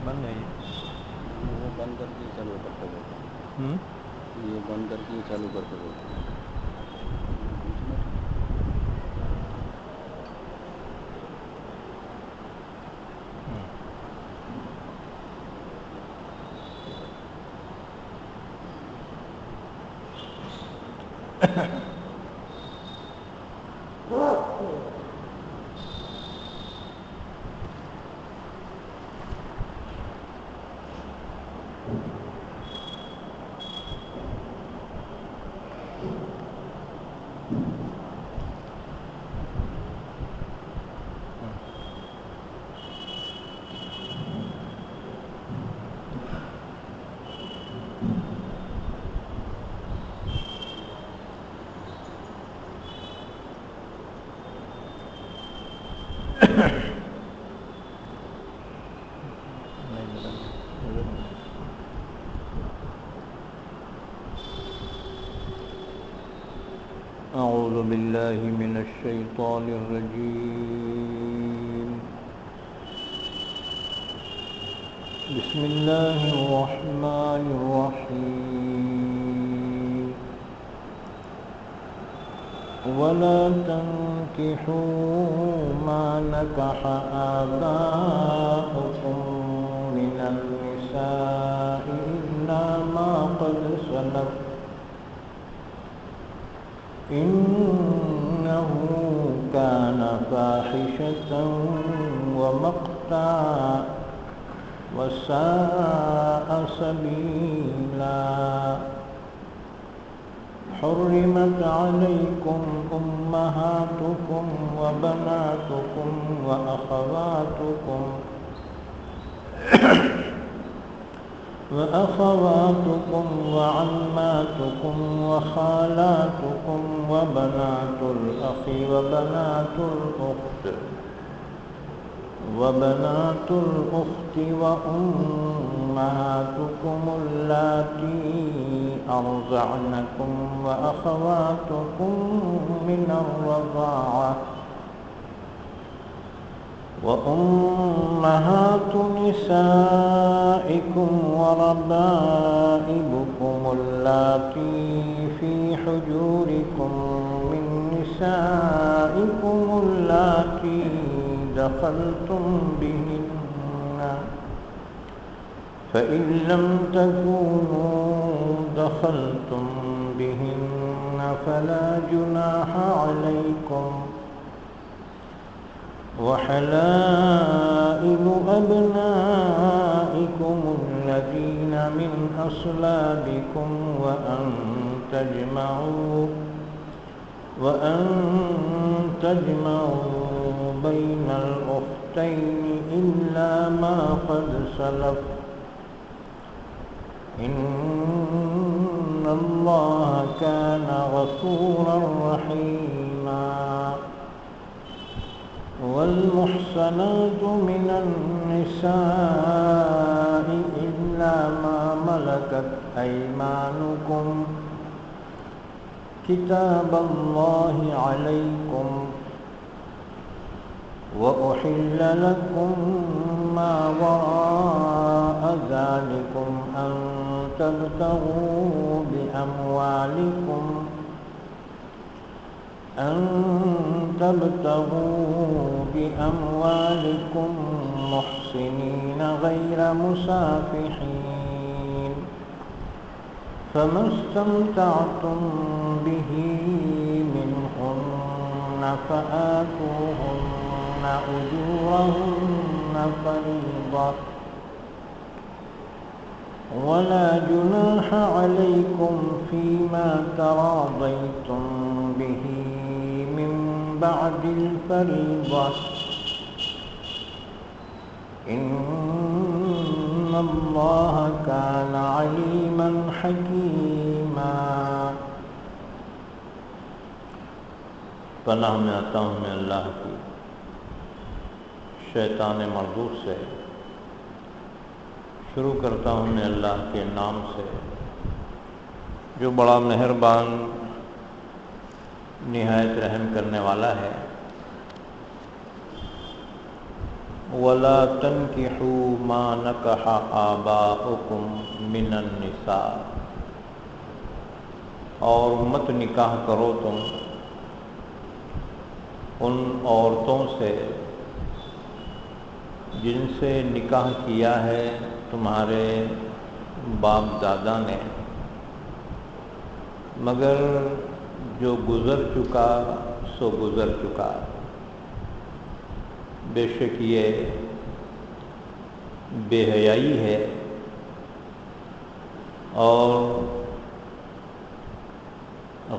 بند ہے وہ بند کر کے چالو کرتے بولتے یہ یہ بند کر کے چالو کرتے بولتے أعوذ بالله من الشيطان الرجيم بسم الله الرحمن الرحيم ولا تنكحوا ما نكح آباؤكم من النساء إلا ما قد سلف إنه كان فاحشة ومقتا وساء سبيلا حرمت عليكم أمهاتكم وبناتكم وأخواتكم وعماتكم وخالاتكم وبنات الأخ وبنات الأخت وأمهاتكم اللاتي أرضعنكم وأخواتكم من الرضاعة وأمهات نسائكم وربائبكم اللاتي في حجوركم من نسائكم اللاتي دخلتم بهن فإن لم تكونوا دخلتم بهن فلا جناح عليكم وحلائل أبنائكم الذين من أصلابكم وأن تجمعوا بين الأختين إلا ما قد سلف إن الله كان غفورا رحيما والمحصنات من النساء إلا ما ملكت أيمانكم كتاب الله عليكم وأحل لكم ما وراء ذلكم أن تبتغوا بأموالكم محسنين غير مسافحين فما استمتعتم به منهن فآتوهن أجورهن فريضة ولا جناح عليكم فيما تراضيتم به من بعد الفريضة إن الله كان عليما حكيما پناہ میں آتا ہوں میں اللہ کی شیطان مردود سے شروع کرتا ہوں میں اللہ کے نام سے جو بڑا مہربان نہایت رحم کرنے والا ہے۔ ولا تنكحوا ما نكح آباؤكم من النساء، اور مت نکاح کرو تم ان عورتوں سے جن سے نکاح کیا ہے تمہارے باپ دادا نے، مگر جو گزر چکا سو گزر چکا، بے شک یہ بے حیائی ہے اور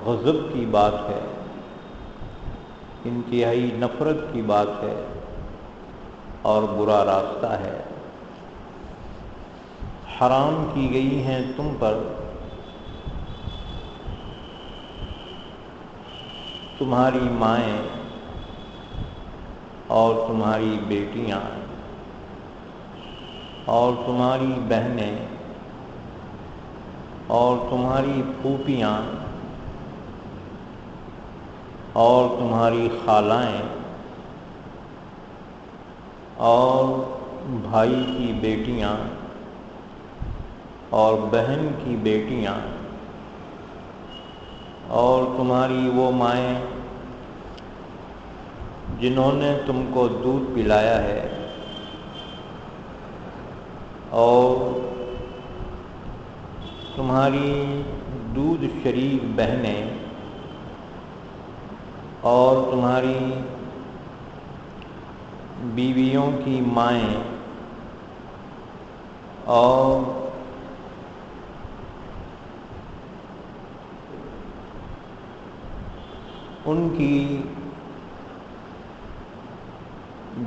غضب کی بات ہے، انتہائی نفرت کی بات ہے اور برا راستہ ہے۔ حرام کی گئی ہیں تم پر تمہاری مائیں اور تمہاری بیٹیاں اور تمہاری بہنیں اور تمہاری پھوپھیاں اور تمہاری خالائیں اور بھائی کی بیٹیاں اور بہن کی بیٹیاں اور تمہاری وہ مائیں جنہوں نے تم کو دودھ پلایا ہے اور تمہاری دودھ شریک بہنیں اور تمہاری بیویوں کی مائیں اور ان کی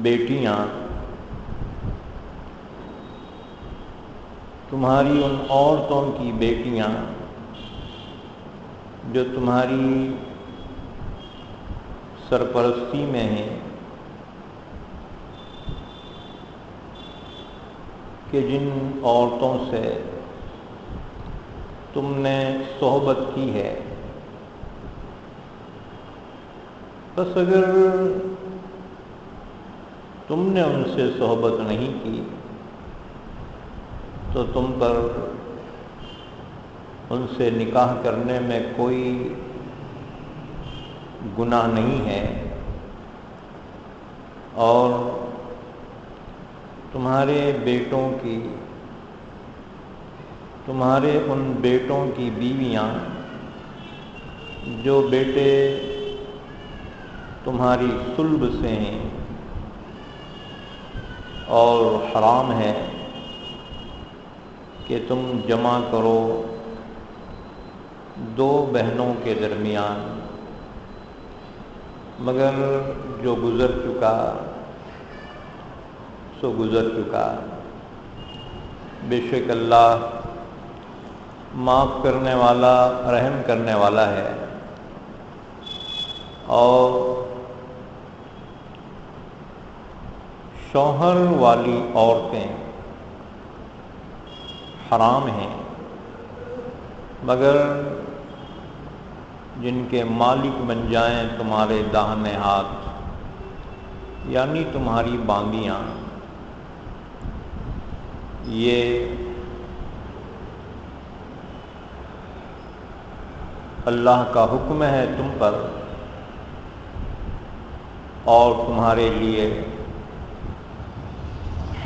بیٹیاں، تمہاری ان عورتوں کی بیٹیاں جو تمہاری سرپرستی میں ہیں کہ جن عورتوں سے تم نے صحبت کی ہے، بس اگر تم نے ان سے صحبت نہیں کی تو تم پر ان سے نکاح کرنے میں کوئی گناہ نہیں ہے، اور تمہارے بیٹوں کی، تمہارے ان بیٹوں کی بیویاں جو بیٹے تمہاری صلب سے ہیں، اور حرام ہے کہ تم جمع کرو دو بہنوں کے درمیان، مگر جو گزر چکا سو گزر چکا، بے شک اللہ معاف کرنے والا رحم کرنے والا ہے۔ اور شوہر والی عورتیں حرام ہیں مگر جن کے مالک بن جائیں تمہارے داہنے ہاتھ، یعنی تمہاری باندیاں، یہ اللہ کا حکم ہے تم پر، اور تمہارے لیے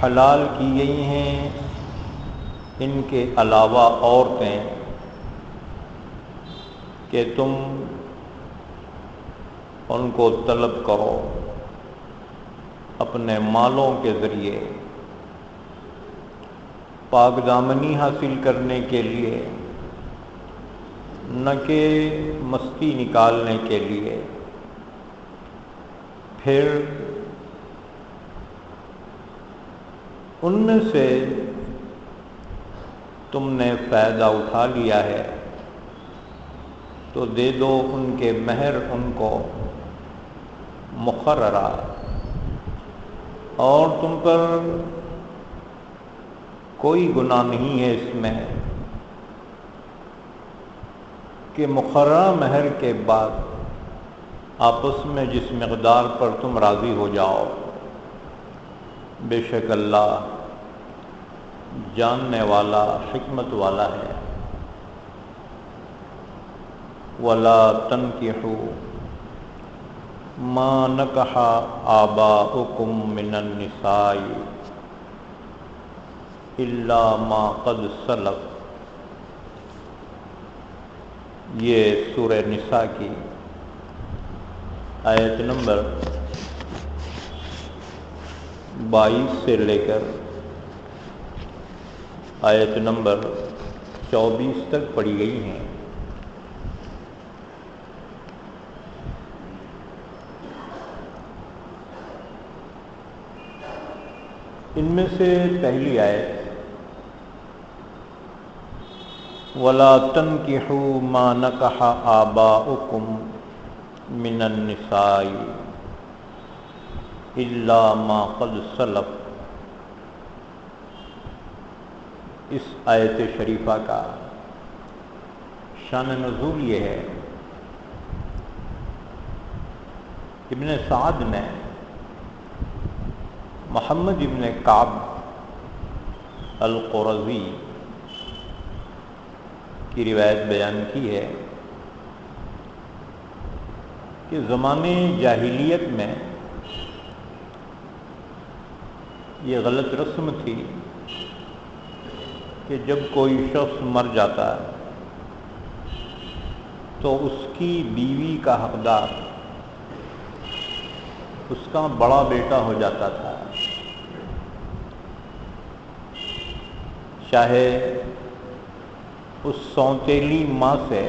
حلال کی گئی ہیں ان کے علاوہ عورتیں کہ تم ان کو طلب کرو اپنے مالوں کے ذریعے، پاک دامنی حاصل کرنے کے لیے، نہ کہ مستی نکالنے کے لیے۔ پھر ان میں سے تم نے فائدہ اٹھا لیا ہے تو دے دو ان کے مہر ان کو مقررہ، اور تم پر کوئی گناہ نہیں ہے اس میں کہ مقررہ مہر کے بعد آپس میں جس مقدار پر تم راضی ہو جاؤ بے شک اللہ جاننے والا حکمت والا ہے۔ وَلَا تَنْكِحُوا مَا نَكَحَ آبَاؤُكُمْ مِنَ النِّسَاءِ إِلَّا مَا قَدْ سَلَفَ۔ یہ سورہ نساء کی آیت نمبر 22 سے لے کر آیت نمبر 24 تک پڑھی گئی ہیں۔ ان میں سے پہلی آیت وَلَا تَنْكِحُوا مَا نَكَحَ آبَاؤُكُمْ مِنَ النِّسَاءِ إِلَّا مَا قَدْ سَلَفَ، اس آیت شریفہ کا شان نزول یہ ہے، ابن سعد نے محمد ابن کعب القرظی کی روایت بیان کی ہے کہ زمانے جاہلیت میں یہ غلط رسم تھی کہ جب کوئی شخص مر جاتا تو اس کی بیوی کا حقدار اس کا بڑا بیٹا ہو جاتا تھا، چاہے اس سوتیلی ماں سے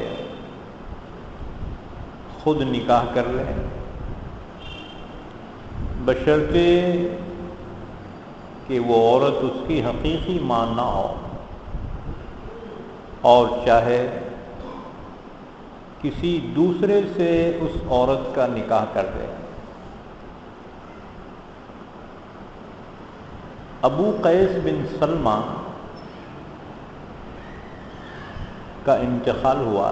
خود نکاح کر لے، بشرطے کہ وہ عورت اس کی حقیقی ماں نہ ہو، اور چاہے کسی دوسرے سے اس عورت کا نکاح کر دے۔ ابو قیس بن سلمہ کا انتقال ہوا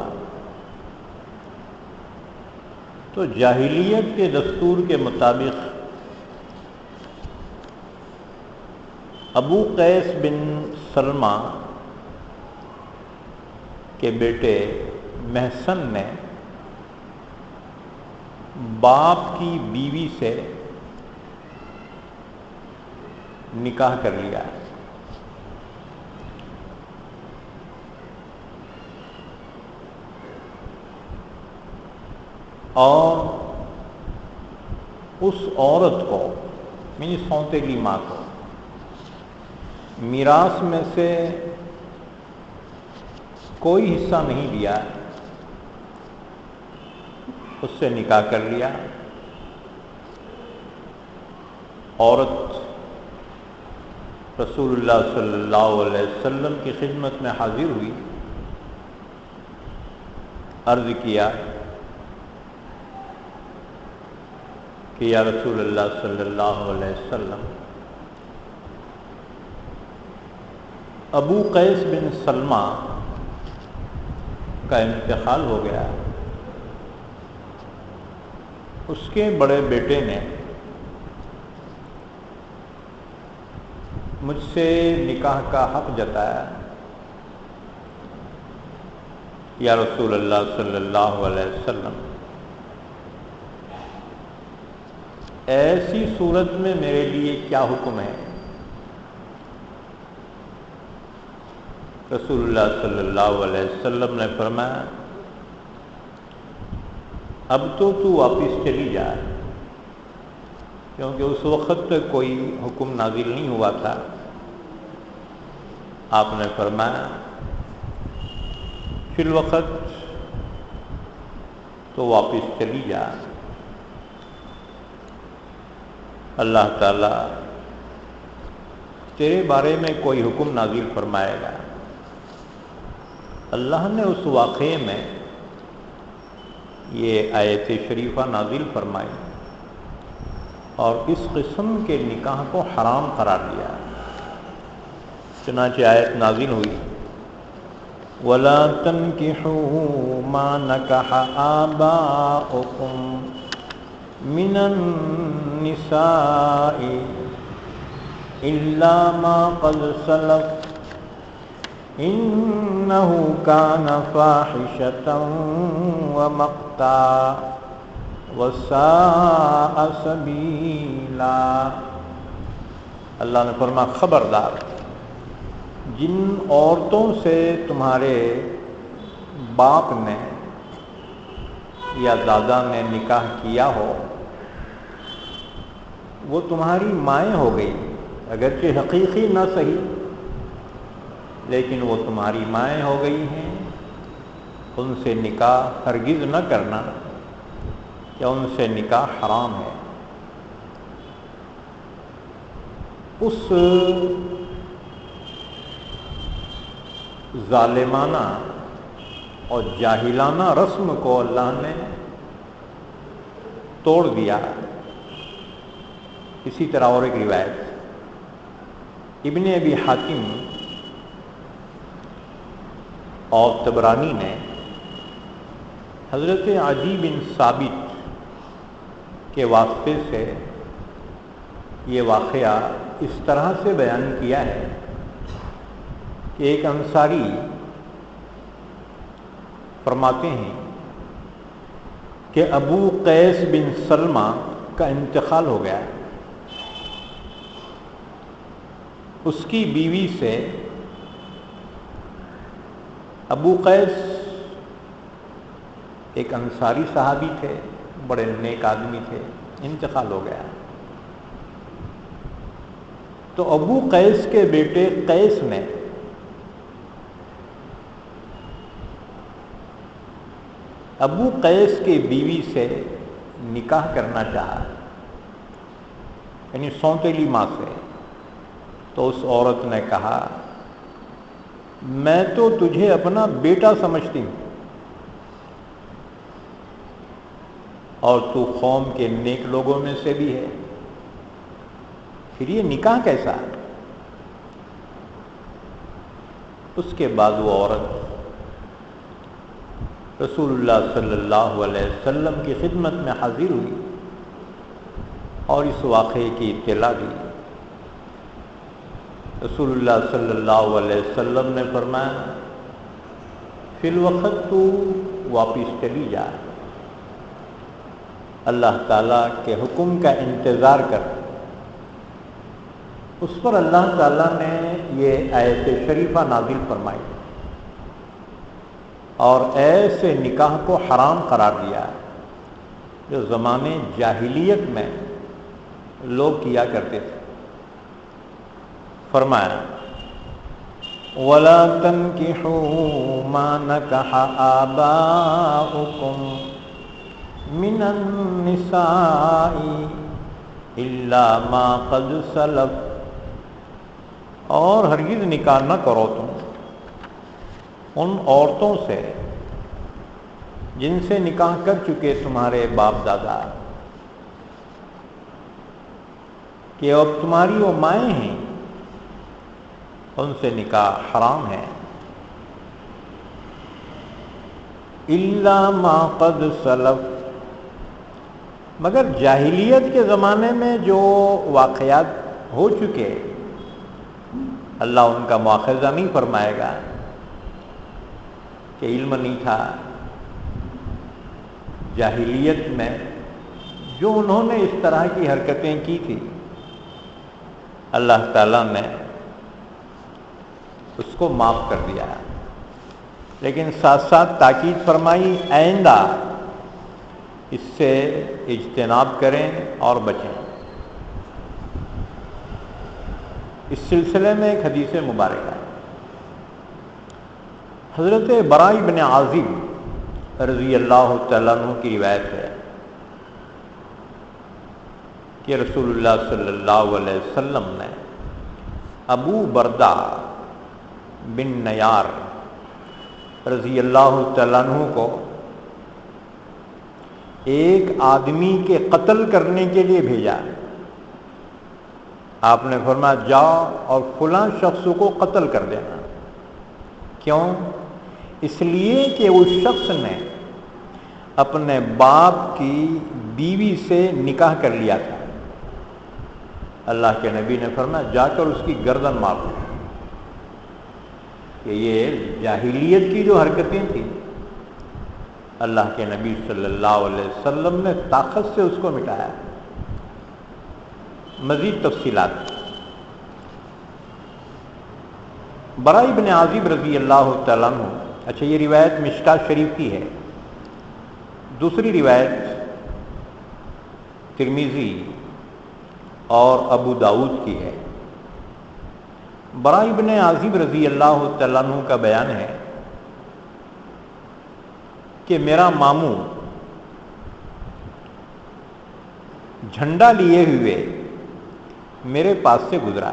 تو جاہلیت کے دستور کے مطابق ابو قیس بن سلمہ کے بیٹے محسن نے باپ کی بیوی سے نکاح کر لیا، اور اس عورت کو یعنی سوتیلی ماں کو میراث میں سے کوئی حصہ نہیں دیا، اس سے نکاح کر لیا۔ عورت رسول اللہ صلی اللہ علیہ وسلم کی خدمت میں حاضر ہوئی، عرض کیا کہ یا رسول اللہ صلی اللہ علیہ وسلم، ابو قیس بن سلمہ کا انتقال ہو گیا، اس کے بڑے بیٹے نے مجھ سے نکاح کا حق جتایا، یا رسول اللہ صلی اللہ علیہ وسلم، ایسی صورت میں میرے لیے کیا حکم ہے؟ رسول اللہ صلی اللہ علیہ وسلم نے فرمایا اب تو واپس چلی جا، کیونکہ اس وقت تک کوئی حکم نازل نہیں ہوا تھا۔ آپ نے فرمایا فی الوقت تو واپس چلی جا، اللہ تعالیٰ تیرے بارے میں کوئی حکم نازل فرمائے گا۔ اللہ نے اس واقعے میں یہ آیت شریفہ نازل فرمائی اور اس قسم کے نکاح کو حرام قرار دیا۔ چنانچہ آیت نازل ہوئی وَلَا تَنْكِحُوا مَا نَكَحَ آبَاؤُكُمْ مِنَ النِّسَاءِ إلا ما قد سلف إنه كان فاحشة ومقتا وساء سبيلا۔ اللہ نے فرمایا خبردار، جن عورتوں سے تمہارے باپ نے یا دادا نے نکاح کیا ہو وہ تمہاری مائیں ہو گئی، اگرچہ حقیقی نہ صحیح لیکن وہ تمہاری مائیں ہو گئی ہیں، ان سے نکاح ہرگز نہ کرنا کہ ان سے نکاح حرام ہے۔ اس ظالمانہ اور جاہلانہ رسم کو اللہ نے توڑ دیا۔ اسی طرح اور ایک روایت ابن ابی حاتم اور طبرانی نے حضرت عدی بن ثابت کے واسطے سے یہ واقعہ اس طرح سے بیان کیا ہے کہ ایک انصاری فرماتے ہیں کہ ابو قیس بن سلمہ کا انتقال ہو گیا، اس کی بیوی سے ابو قیس ایک انصاری صحابی تھے، بڑے نیک آدمی تھے، انتقال ہو گیا۔ تو ابو قیس کے بیٹے قیس نے ابو قیس کی بیوی سے نکاح کرنا چاہا، یعنی سونتیلی ماں سے۔ تو اس عورت نے کہا میں تو تجھے اپنا بیٹا سمجھتی ہوں اور تو قوم کے نیک لوگوں میں سے بھی ہے، پھر یہ نکاح کیسا؟ اس کے بعد وہ عورت رسول اللہ صلی اللہ علیہ وسلم کی خدمت میں حاضر ہوئی اور اس واقعے کی اطلاع دی۔ رسول اللہ صلی اللہ علیہ وسلم نے فرمایا فی الوقت تو واپس چلی جا، اللہ تعالیٰ کے حکم کا انتظار کر۔ اس پر اللہ تعالیٰ نے یہ آیت شریفہ نازل فرمائی اور ایسے نکاح کو حرام قرار دیا جو زمانے جاہلیت میں لوگ کیا کرتے تھے۔ فرمایا وَلَا تَنْكِحُوا مَا نَكَحَ آبَاؤُكُمْ مِنَ النِّسَاءِ إِلَّا مَا قَدْ سَلَفَ، اور ہرگز نکاح نہ کرو تم ان عورتوں سے جن سے نکاح کر چکے تمہارے باپ دادا، کہ اب تمہاری وہ مائیں ہیں، ان سے نکاح حرام ہے۔ الا ما قد سلف، مگر جاہلیت کے زمانے میں جو واقعات ہو چکے اللہ ان کا مواخذہ نہیں فرمائے گا کہ علم نہیں تھا۔ جاہلیت میں جو انہوں نے اس طرح کی حرکتیں کی تھی اللہ تعالیٰ نے اس کو معاف کر دیا، لیکن ساتھ ساتھ تاکید فرمائی آئندہ اس سے اجتناب کریں اور بچیں۔ اس سلسلے میں ایک حدیث مبارکہ ہے، حضرت براء بن عازب رضی اللہ تعالیٰ عنہ کی روایت ہے کہ رسول اللہ صلی اللہ علیہ وسلم نے ابو بردہ بن نیار رضی اللہ تعالیٰ عنہ کو ایک آدمی کے قتل کرنے کے لیے بھیجا۔ آپ نے فرمایا جاؤ اور فلاں شخص کو قتل کر دینا۔ کیوں؟ اس لیے کہ اس شخص نے اپنے باپ کی بیوی سے نکاح کر لیا تھا۔ اللہ کے نبی نے فرمایا جا کر اس کی گردن مار دو، کہ یہ جاہلیت کی جو حرکتیں تھیں اللہ کے نبی صلی اللہ علیہ وسلم نے طاقت سے اس کو مٹایا۔ مزید تفصیلات، براء بن عازب رضی اللہ تعالیٰ عنہ، اچھا یہ روایت مشکاۃ شریف کی ہے، دوسری روایت ترمذی اور ابو داؤد کی ہے۔ براء بن عازب رضی اللہ تعالیٰ عنہ کا بیان ہے کہ میرا ماموں جھنڈا لیے ہوئے میرے پاس سے گزرا،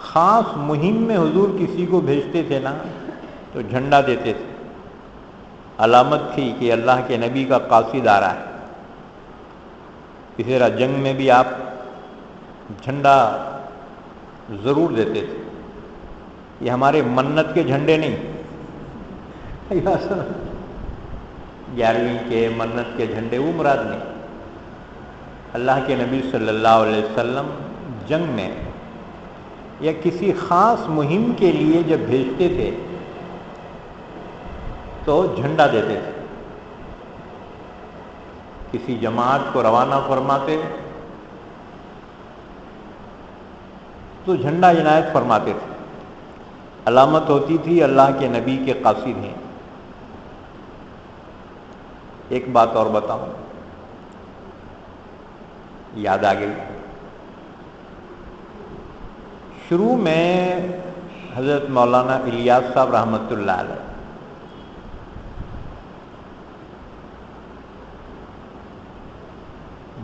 خاص مہم میں حضور کسی کو بھیجتے تھے نا تو جھنڈا دیتے تھے، علامت تھی کہ اللہ کے نبی کا قاصد آ رہا ہے۔ اسی طرح جنگ میں بھی آپ جھنڈا ضرور دیتے تھے، یہ ہمارے منت کے جھنڈے نہیں، 11ویں کے منت کے جھنڈے وہ مراد نہیں۔ اللہ کے نبی صلی اللہ علیہ وسلم جنگ میں یا کسی خاص مہم کے لیے جب بھیجتے تھے تو جھنڈا دیتے تھے، کسی جماعت کو روانہ فرماتے تو جھنڈا عنایت فرماتے تھے، علامت ہوتی تھی اللہ کے نبی کے قاصد ہیں۔ ایک بات اور بتاؤں، یاد آ گئی، شروع میں حضرت مولانا الیاس صاحب رحمۃ اللہ علیہ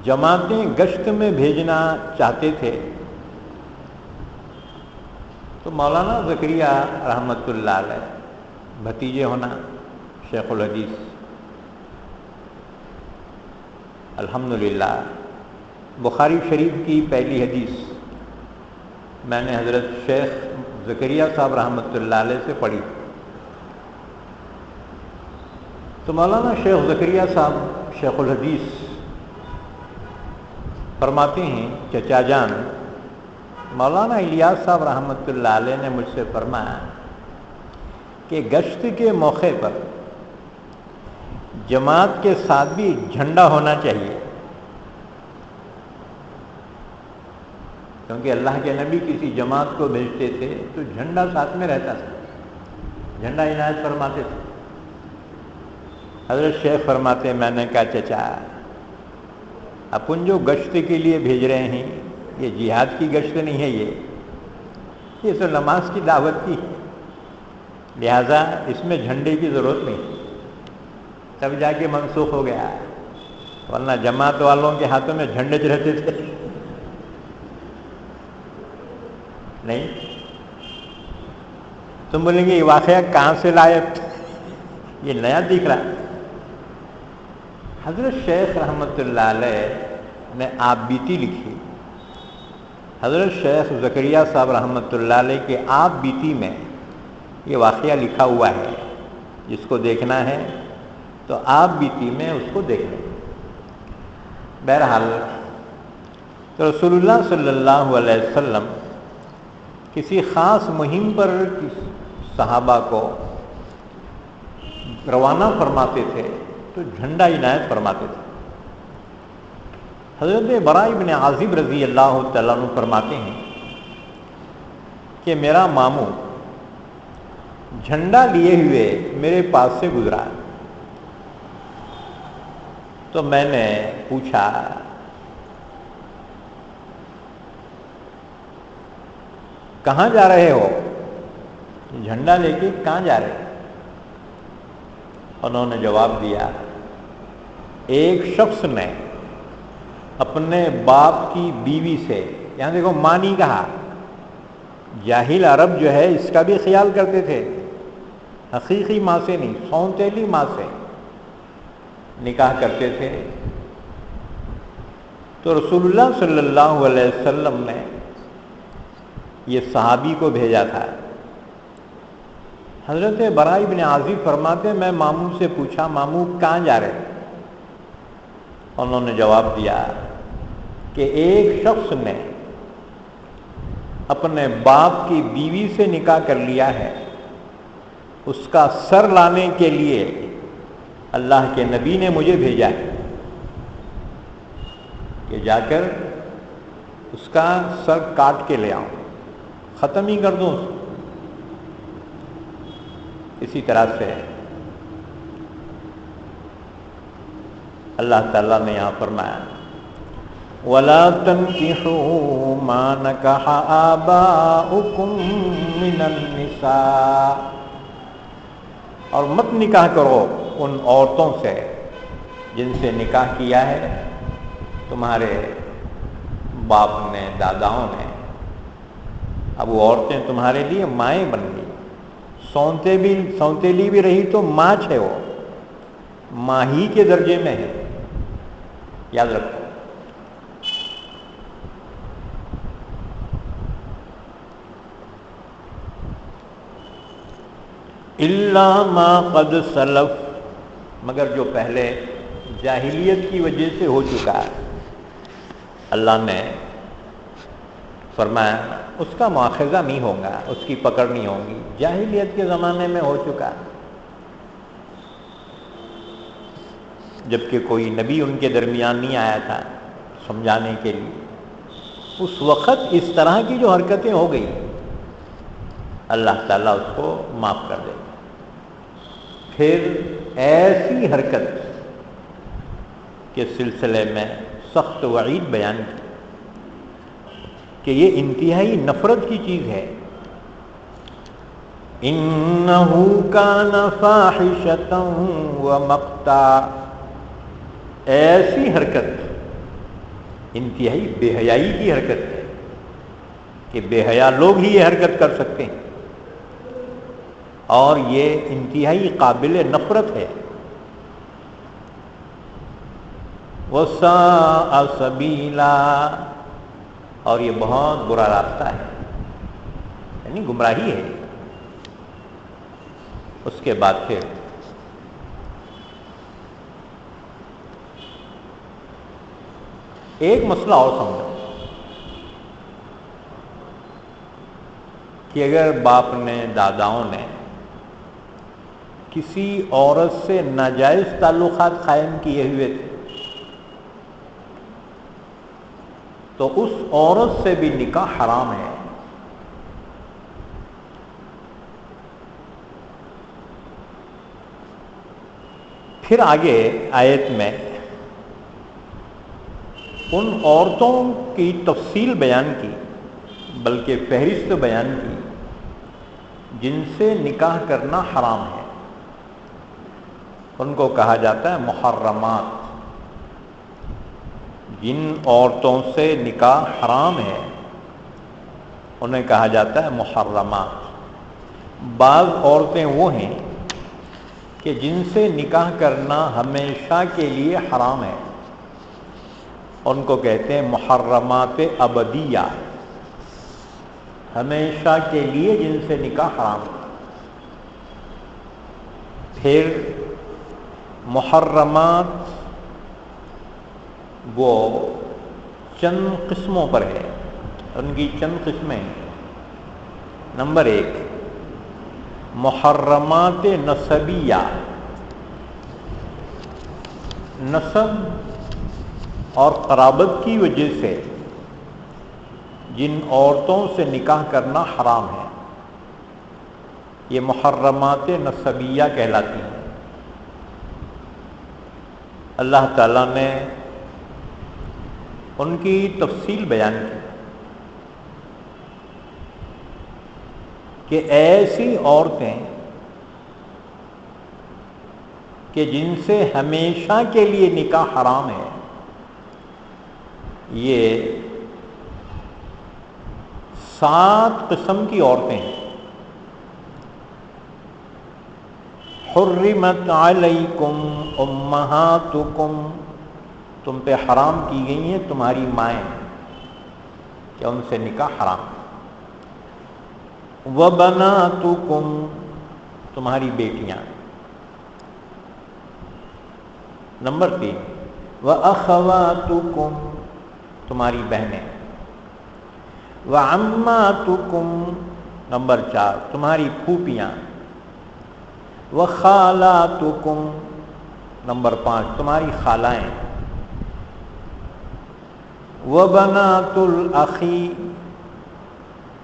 جماعتیں گشت میں بھیجنا چاہتے تھے تو مولانا زکریا رحمۃ اللہ علیہ، بھتیجے ہونا شیخ الحدیث، الحمدللہ بخاری شریف کی پہلی حدیث میں نے حضرت شیخ زکریا صاحب رحمۃ اللہ علیہ سے پڑھی، تو مولانا شیخ زکریا صاحب شیخ الحدیث فرماتے ہیں چچا جان مولانا الیاس صاحب رحمۃ اللہ علیہ نے مجھ سے فرمایا کہ گشت کے موقع پر جماعت کے ساتھ بھی جھنڈا ہونا چاہیے، کیونکہ اللہ کے نبی کسی جماعت کو بھیجتے تھے تو جھنڈا ساتھ میں رہتا تھا، جھنڈا عنایت فرماتے تھے۔ حضرت شیخ فرماتے میں نے کہا چچا اپن جو گشت کے لیے بھیج رہے ہیں یہ جہاد کی گشت نہیں ہے، یہ تو نماز کی دعوت کی، لہذا اس میں جھنڈے کی ضرورت نہیں، تب جا کے منسوخ ہو گیا، ورنہ جماعت والوں کے ہاتھوں میں جھنڈے رہتے تھے نہیں۔ تم بولیں گے یہ واقعہ کہاں سے لائے، یہ نیا دکھ رہا۔ حضرت شیخ رحمۃ اللہ علیہ نے آپ بیتی لکھی، حضرت شیخ زکریا صاحب رحمۃ اللہ علیہ کے آپ بیتی میں یہ واقعہ لکھا ہوا ہے، جس کو دیکھنا ہے تو آپ بیتی میں اس کو دیکھ لیں۔ بہرحال تو رسول اللہ صلی اللہ علیہ وسلم کسی خاص مہم پر صحابہ کو روانہ فرماتے تھے تو جھنڈا عنایت فرماتے تھے۔ حضرت براء بن عازب رضی اللہ تعالیٰ عنہ فرماتے ہیں کہ میرا ماموں جھنڈا لیے ہوئے میرے پاس سے گزرا تو میں نے پوچھا کہاں جا رہے ہو، جھنڈا لے کے کہاں جا رہے؟ انہوں نے جواب دیا ایک شخص نے اپنے باپ کی بیوی سے، یہاں دیکھو ماں نہیں کہا، جاہل عرب جو ہے اس کا بھی خیال کرتے تھے، حقیقی ماں سے نہیں سونتیلی ماں سے نکاح کرتے تھے، تو رسول اللہ صلی اللہ علیہ وسلم نے یہ صحابی کو بھیجا تھا۔ حضرت براء بن عازب فرماتے میں ماموں سے پوچھا ماموں کہاں جا رہے؟ انہوں نے جواب دیا کہ ایک شخص نے اپنے باپ کی بیوی سے نکاح کر لیا ہے، اس کا سر لانے کے لیے اللہ کے نبی نے مجھے بھیجا ہے کہ جا کر اس کا سر کاٹ کے لے آؤں، ختم ہی کر دوں اس کو۔ اسی طرح سے اللہ تعالیٰ نے یہاں فرمایا وَلَا تَنْكِحُوا مَا نَكَحَ آبَاؤُكُم مِّنَ النِّسَاءِ، اور مت نکاح کرو ان عورتوں سے جن سے نکاح کیا ہے تمہارے باپ نے، داداؤں نے۔ اب وہ عورتیں تمہارے لیے مائیں بن گئی، سونتیلی بھی رہی تو ماچ ہے، وہ ماں ہی کے درجے میں ہے، یاد رکھو۔ اِلَّا مَا قَدْ سَلَفَ، مگر جو پہلے جاہلیت کی وجہ سے ہو چکا ہے، اللہ نے فرمایا اس کا مواخذہ نہیں ہوگا، اس کی پکڑ نہیں ہوگی، جاہلیت کے زمانے میں ہو چکا ہے، جبکہ کوئی نبی ان کے درمیان نہیں آیا تھا سمجھانے کے لیے۔ اس وقت اس طرح کی جو حرکتیں ہو گئی اللہ تعالیٰ اس کو معاف کر دے گا۔ پھر ایسی حرکت کے سلسلے میں سخت وعید بیان کی کہ یہ انتہائی نفرت کی چیز ہے۔ إِنَّهُ كَانَ فَاحِشَةً وَمَقْتًا، ایسی حرکت انتہائی بے حیائی کی حرکت ہے کہ بے حیا لوگ ہی یہ حرکت کر سکتے ہیں، اور یہ انتہائی قابل نفرت ہے۔ وَسَاءَ سَبِيلًا، اور یہ بہت برا راستہ ہے، یعنی گمراہی ہے۔ اس کے بعد پھر ایک مسئلہ اور سمجھو کہ اگر باپ نے، داداؤں نے کسی عورت سے ناجائز تعلقات قائم کیے ہوئے تھے تو اس عورت سے بھی نکاح حرام ہے۔ پھر آگے آیت میں ان عورتوں کی تفصیل بیان کی، بلکہ فہرست بیان کی جن سے نکاح کرنا حرام ہے۔ ان کو کہا جاتا ہے محرمات۔ جن عورتوں سے نکاح حرام ہے انہیں کہا جاتا ہے محرمات۔ بعض عورتیں وہ ہیں کہ جن سے نکاح کرنا ہمیشہ کے لیے حرام ہے، ان کو کہتے ہیں محرمات ابدیہ، ہمیشہ کے لیے جن سے نکاح حرام ہے۔ پھر محرمات وہ چند قسموں پر ہے، ان کی چند قسمیں ہیں۔ نمبر 1 محرمات نسبیہ، نسب اور قرابت کی وجہ سے جن عورتوں سے نکاح کرنا حرام ہے یہ محرمات نسبیہ کہلاتی ہیں۔ اللہ تعالیٰ نے ان کی تفصیل بیان کی کہ ایسی عورتیں کہ جن سے ہمیشہ کے لیے نکاح حرام ہے، یہ 7 قسم کی عورتیں ہیں۔ حرمت علیکم امہاتکم، تم پہ حرام کی گئی ہیں تمہاری مائیں، کہ ان سے نکاح حرام۔ وبناتکم، تمہاری بیٹیاں۔ نمبر 3 واخواتکم، تمہاری بہنیں. وعماتکم نمبر 4 تمہاری پھوپھیاں. وخالاتکم نمبر 5 تمہاری خالائیں. وبنات الاخی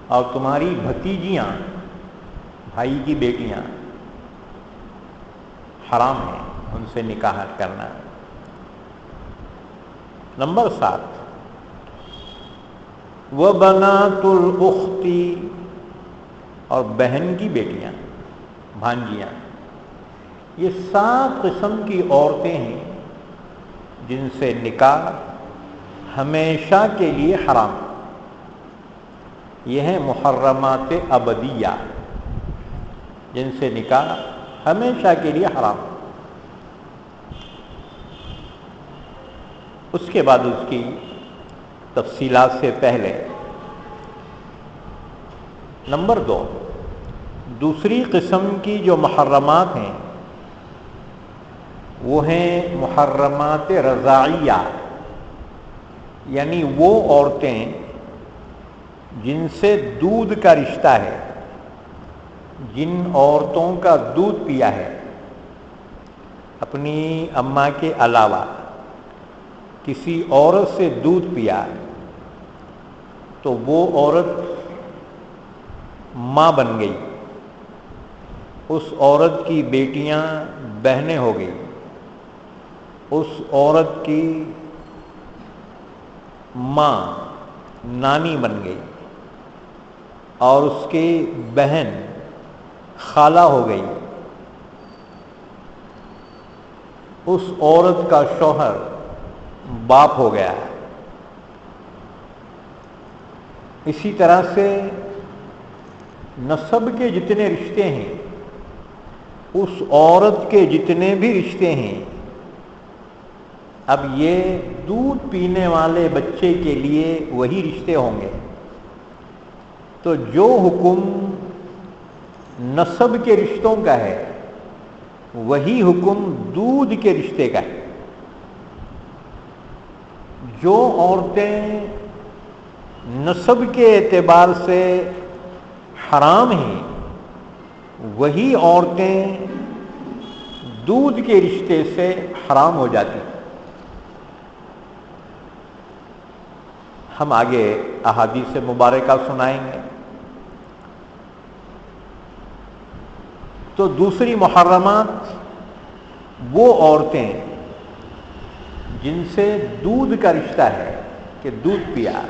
اور تمہاری بھتیجیاں، بھائی کی بیٹیاں حرام ہیں ان سے نکاح کرنا. نمبر 7 وبنات الاخت اور بہن کی بیٹیاں، بھانجیاں. یہ 7 قسم کی عورتیں ہیں جن سے نکاح ہمیشہ کے لیے حرام. یہ ہیں محرمات ابدیہ، جن سے نکاح ہمیشہ کے لیے حرام. اس کے بعد اس کی تفصیلات سے پہلے نمبر 2 دوسری قسم کی جو محرمات ہیں وہ ہیں محرمات رضاعیہ، یعنی وہ عورتیں جن سے دودھ کا رشتہ ہے، جن عورتوں کا دودھ پیا ہے اپنی اماں کے علاوہ، کسی عورت سے دودھ پیا تو وہ عورت ماں بن گئی، اس عورت کی بیٹیاں بہنیں ہو گئی، اس عورت کی ماں نانی بن گئی، اور اس کی بہن خالہ ہو گئی، اس عورت کا شوہر باپ ہو گیا. اسی طرح سے نسب کے جتنے رشتے ہیں، اس عورت کے جتنے بھی رشتے ہیں، اب یہ دودھ پینے والے بچے کے لیے وہی رشتے ہوں گے. تو جو حکم نسب کے رشتوں کا ہے وہی حکم دودھ کے رشتے کا ہے. جو عورتیں نسب کے اعتبار سے حرام ہیں وہی عورتیں دودھ کے رشتے سے حرام ہو جاتی ہیں. ہم آگے احادیث مبارکہ سنائیں گے. تو دوسری محرمات وہ عورتیں جن سے دودھ کا رشتہ ہے کہ دودھ پیا.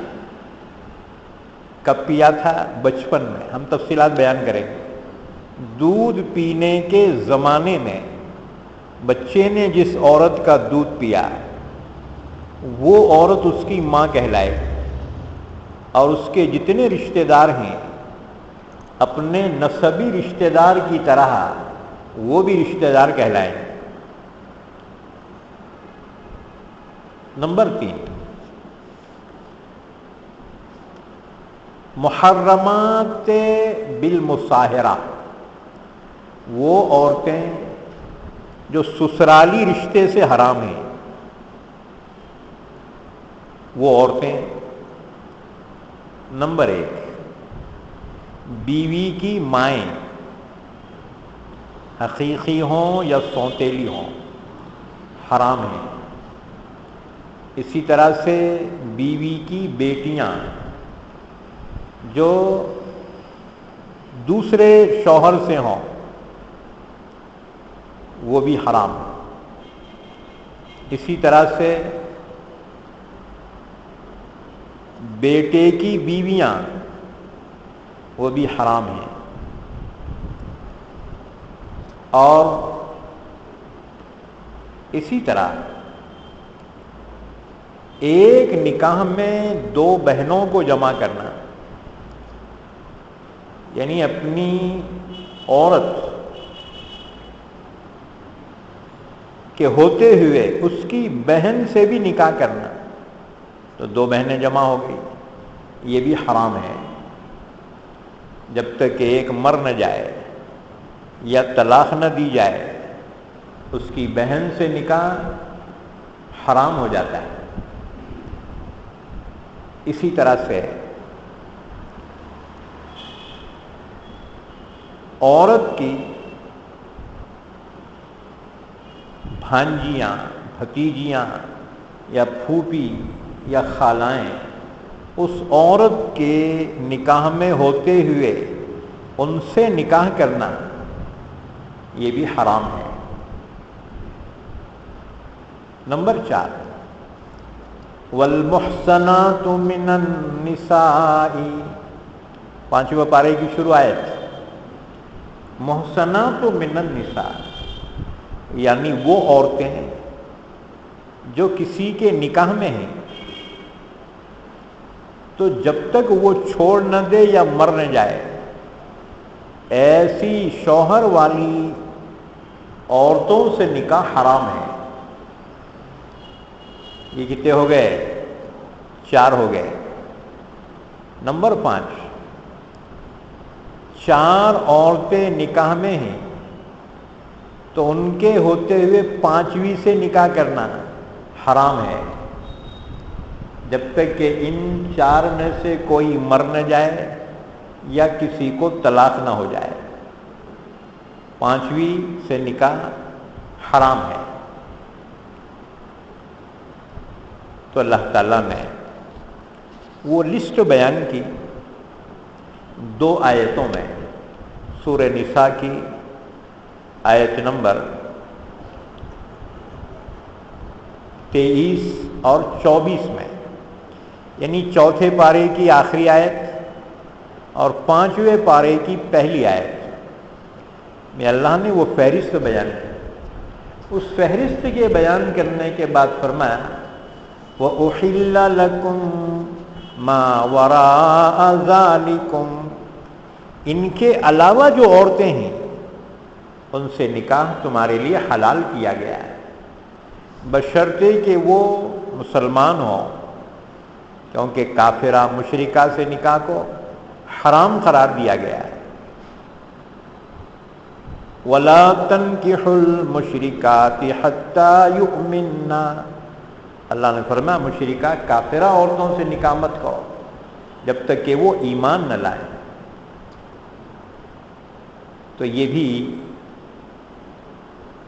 کب پیا تھا؟ بچپن میں. ہم تفصیلات بیان کریں گے. دودھ پینے کے زمانے میں بچے نے جس عورت کا دودھ پیا وہ عورت اس کی ماں کہلائے، اور اس کے جتنے رشتہ دار ہیں اپنے نسبی رشتہ دار کی طرح وہ بھی رشتہ دار کہلائیں. نمبر 3 محرمات بالمصاہرہ، وہ عورتیں جو سسرالی رشتے سے حرام ہیں. وہ عورتیں نمبر 1 بیوی کی مائیں، حقیقی ہوں یا سوتیلی ہوں، حرام ہیں. اسی طرح سے بیوی کی بیٹیاں جو دوسرے شوہر سے ہوں وہ بھی حرام. اسی طرح سے بیٹے کی بیویاں وہ بھی حرام ہیں. اور اسی طرح ایک نکاح میں 2 بہنوں کو جمع کرنا، یعنی اپنی عورت کے ہوتے ہوئے اس کی بہن سے بھی نکاح کرنا، تو 2 بہنیں جمع ہو گئی. یہ بھی حرام ہے جب تک کہ ایک مر نہ جائے یا طلاق نہ دی جائے. اس کی بہن سے نکاح حرام ہو جاتا ہے. اسی طرح سے عورت کی بھانجیاں، بھتیجیاں یا پھوپھی یا خالائیں اس عورت کے نکاح میں ہوتے ہوئے ان سے نکاح کرنا یہ بھی حرام ہے۔ نمبر 4، والمحصنات من النساء، 5ویں پارے کی شروع آیت، محصنات من النساء یعنی وہ عورتیں جو کسی کے نکاح میں ہیں تو جب تک وہ چھوڑ نہ دے یا مر نہ جائے ایسی شوہر والی عورتوں سے نکاح حرام ہے۔ یہ کتنے ہو گئے؟ 4 ہو گئے۔ نمبر 5، 4 عورتیں نکاح میں ہیں تو ان کے ہوتے ہوئے 5ویں سے نکاح کرنا حرام ہے جب تک کہ ان 4 میں سے کوئی مر نہ جائے یا کسی کو طلاق نہ ہو جائے، 5ویں سے نکاح حرام ہے۔ تو اللہ تعالیٰ نے وہ لسٹ بیان کی 2 آیتوں میں، سورہ نساء کی آیت نمبر 23 اور 24 میں، یعنی 4تھے پارے کی آخری آیت اور 5ویں پارے کی پہلی آیت میں اللہ نے وہ فہرست بیان کی۔ اس فہرست کے بیان کرنے کے بعد فرمایا وَأُحِلَّ لَكُمْ مَا وَرَاءَ ذَلِكُمْ، ان کے علاوہ جو عورتیں ہیں ان سے نکاح تمہارے لیے حلال کیا گیا ہے، بشرطے کہ وہ مسلمان ہوں، کیونکہ کافرہ مشرکہ سے نکاح کو حرام قرار دیا گیا ہے۔ وَلَا تَنْكِحُوا الْمُشْرِكَاتِ حَتَّى يُؤْمِنَّ، اللہ نے فرمایا مشرکہ کافرہ عورتوں سے نکاح مت کرو جب تک کہ وہ ایمان نہ لائیں۔ تو یہ بھی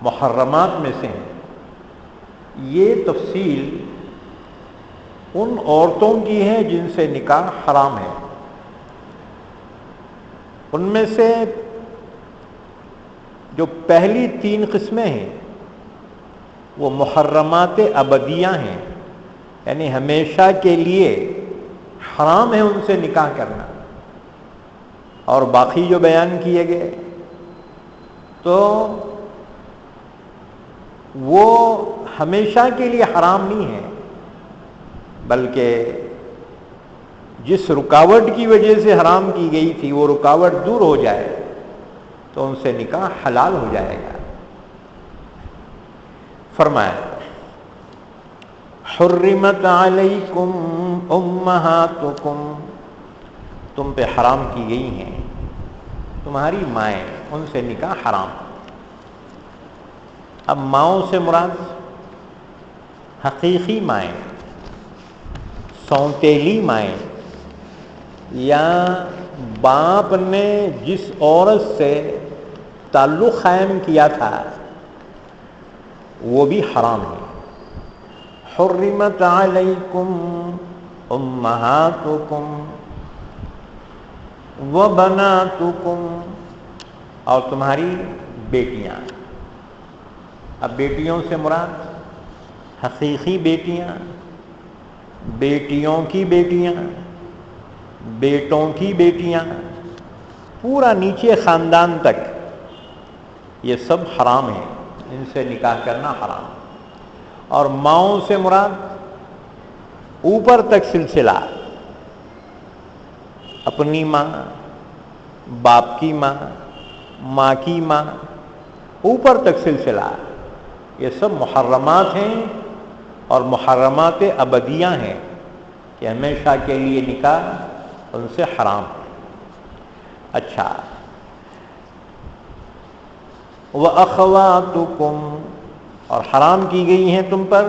محرمات میں سے ہیں۔ یہ تفصیل ان عورتوں کی ہے جن سے نکاح حرام ہے۔ ان میں سے جو پہلی 3 قسمیں ہیں وہ محرمات ابدیہ ہیں، یعنی ہمیشہ کے لیے حرام ہے ان سے نکاح کرنا، اور باقی جو بیان کیے گئے تو وہ ہمیشہ کے لیے حرام نہیں ہے، بلکہ جس رکاوٹ کی وجہ سے حرام کی گئی تھی وہ رکاوٹ دور ہو جائے تو ان سے نکاح حلال ہو جائے گا۔ فرمایا حرمت علیکم امہاتکم، تم پہ حرام کی گئی ہیں تمہاری مائیں، ان سے نکاح حرام۔ اب ماؤں سے مراد حقیقی مائیں، سونتیلی مائیں، یا باپ نے جس عورت سے تعلق قائم کیا تھا وہ بھی حرام ہے۔ حرمت علیکم امہاتکم وبناتکم، اور تمہاری بیٹیاں۔ اب بیٹیوں سے مراد حقیقی بیٹیاں، بیٹیوں کی بیٹیاں، بیٹوں کی بیٹیاں، پورا نیچے خاندان تک یہ سب حرام ہیں، ان سے نکاح کرنا حرام۔ اور ماؤں سے مراد اوپر تک سلسلہ، اپنی ماں، باپ کی ماں، ماں کی ماں، اوپر تک سلسلہ، یہ سب محرمات ہیں اور محرمات ابدیہ ہیں کہ ہمیشہ کے لیے نکاح ان سے حرام ہے۔ اچھا، وَأَخَوَاتُكُمْ، اور حرام کی گئی ہیں تم پر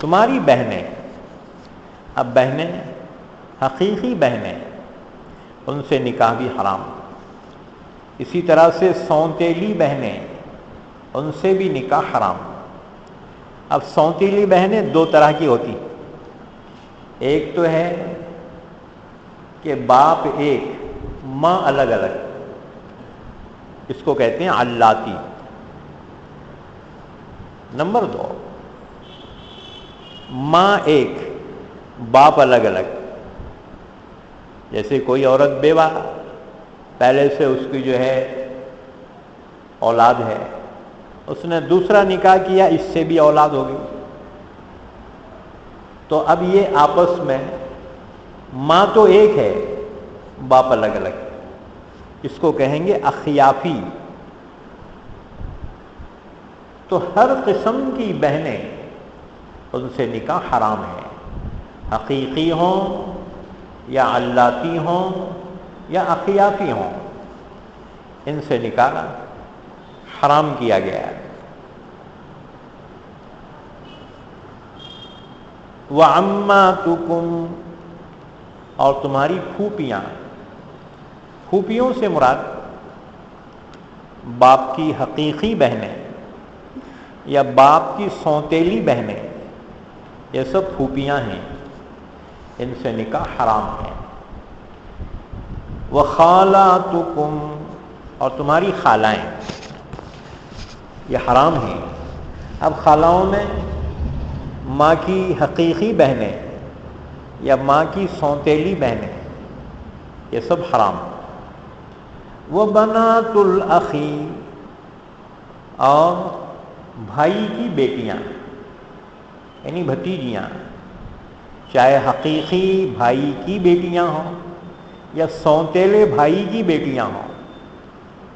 تمہاری بہنیں، اب بہنیں حقیقی بہنیں، ان سے نکاح بھی حرام. اسی طرح سے سونتیلی بہنیں، ان سے بھی نکاح حرام. اب سونتیلی بہنیں دو طرح کی ہوتی. ایک تو ہے کہ باپ ایک ماں الگ الگ، اس کو کہتے ہیں علاتی. نمبر دو، ماں ایک باپ الگ الگ. جیسے کوئی عورت بیوہ، پہلے سے اس کی جو ہے اولاد ہے، اس نے دوسرا نکاح کیا، اس سے بھی اولاد ہوگی. تو اب یہ آپس میں ماں تو ایک ہے، باپ الگ الگ، اس کو کہیں گے اخیافی. تو ہر قسم کی بہنیں، ان سے نکاح حرام ہے، حقیقی ہوں یا علاتی ہوں یا اخیافی ہوں، ان سے نکاح حرام کیا گیا ہے. وَعَمَّاتُكُمْ، اور تمہاری پھوپھیاں. پھوپھیوں سے مراد باپ کی حقیقی بہنیں یا باپ کی سونتیلی بہنیں، یہ سب پھوپھیاں ہیں، ان سے نکاح حرام ہے. وَخَالَاتُكُمْ، اور تمہاری خالائیں، یہ حرام ہیں. اب خالاؤں میں ماں کی حقیقی بہنیں یا ماں کی سونتیلی بہنیں، یہ سب حرام. وَبَنَاتُ الْأَخِ، اور بھائی کی بیٹیاں یعنی بھتیجیاں، چاہے حقیقی بھائی کی بیٹیاں ہوں یا سونتیلے بھائی کی بیٹیاں ہوں،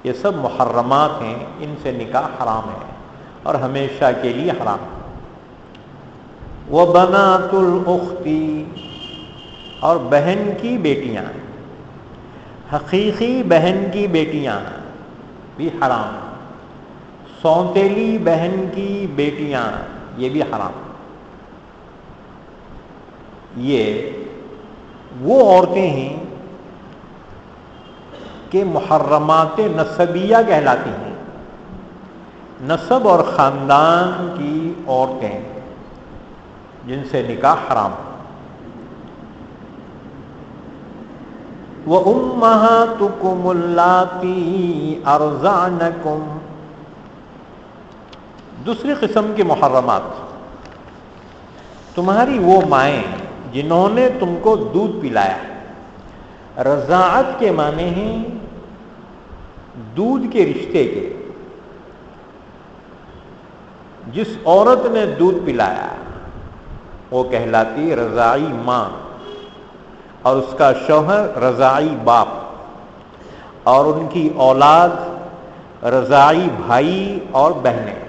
یہ سب محرمات ہیں، ان سے نکاح حرام ہے اور ہمیشہ کے لیے حرام. وَبَنَاتُ الْأُخْتِ، اور بہن کی بیٹیاں، حقیقی بہن کی بیٹیاں بھی حرام، سونتیلی بہن کی بیٹیاں یہ بھی حرام. یہ وہ عورتیں ہیں کہ محرمات نسبیہ کہلاتی ہیں. نسب اور خاندان کی عورتیں جن سے نکاح حرام. وَأُمَّهَاتُكُمُ اللَّاتِي أَرْضَعْنَكُمْ، دوسری قسم کے محرمات، تمہاری وہ مائیں جنہوں نے تم کو دودھ پلایا. رضاعت کے معنی ہیں دودھ کے رشتے کے. جس عورت نے دودھ پلایا وہ کہلاتی رضاعی ماں، اور اس کا شوہر رضاعی باپ، اور ان کی اولاد رضاعی بھائی اور بہنیں.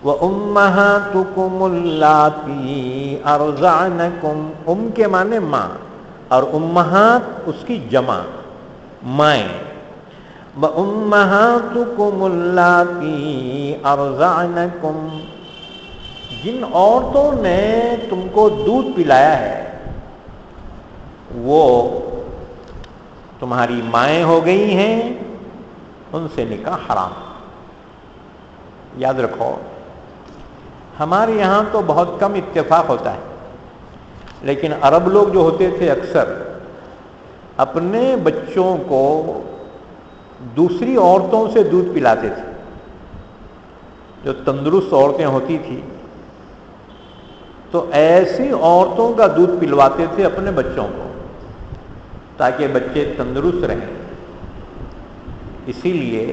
وَأُمَّهَاتُكُمُ اللَّاتِي أَرْضَعْنَكُمْ، ام کے معنی ماں، اور امہات اس کی جمع مائیں. وَأُمَّهَاتُكُمُ اللَّاتِي أَرْضَعْنَكُمْ، جن عورتوں نے تم کو دودھ پلایا ہے وہ تمہاری مائیں ہو گئی ہیں، ان سے نکاح حرام. یاد رکھو، ہمارے یہاں تو بہت کم اتفاق ہوتا ہے، لیکن عرب لوگ جو ہوتے تھے اکثر اپنے بچوں کو دوسری عورتوں سے دودھ پلاتے تھے. جو تندرست عورتیں ہوتی تھیں تو ایسی عورتوں کا دودھ پلواتے تھے اپنے بچوں کو تاکہ بچے تندرست رہیں. اسی لیے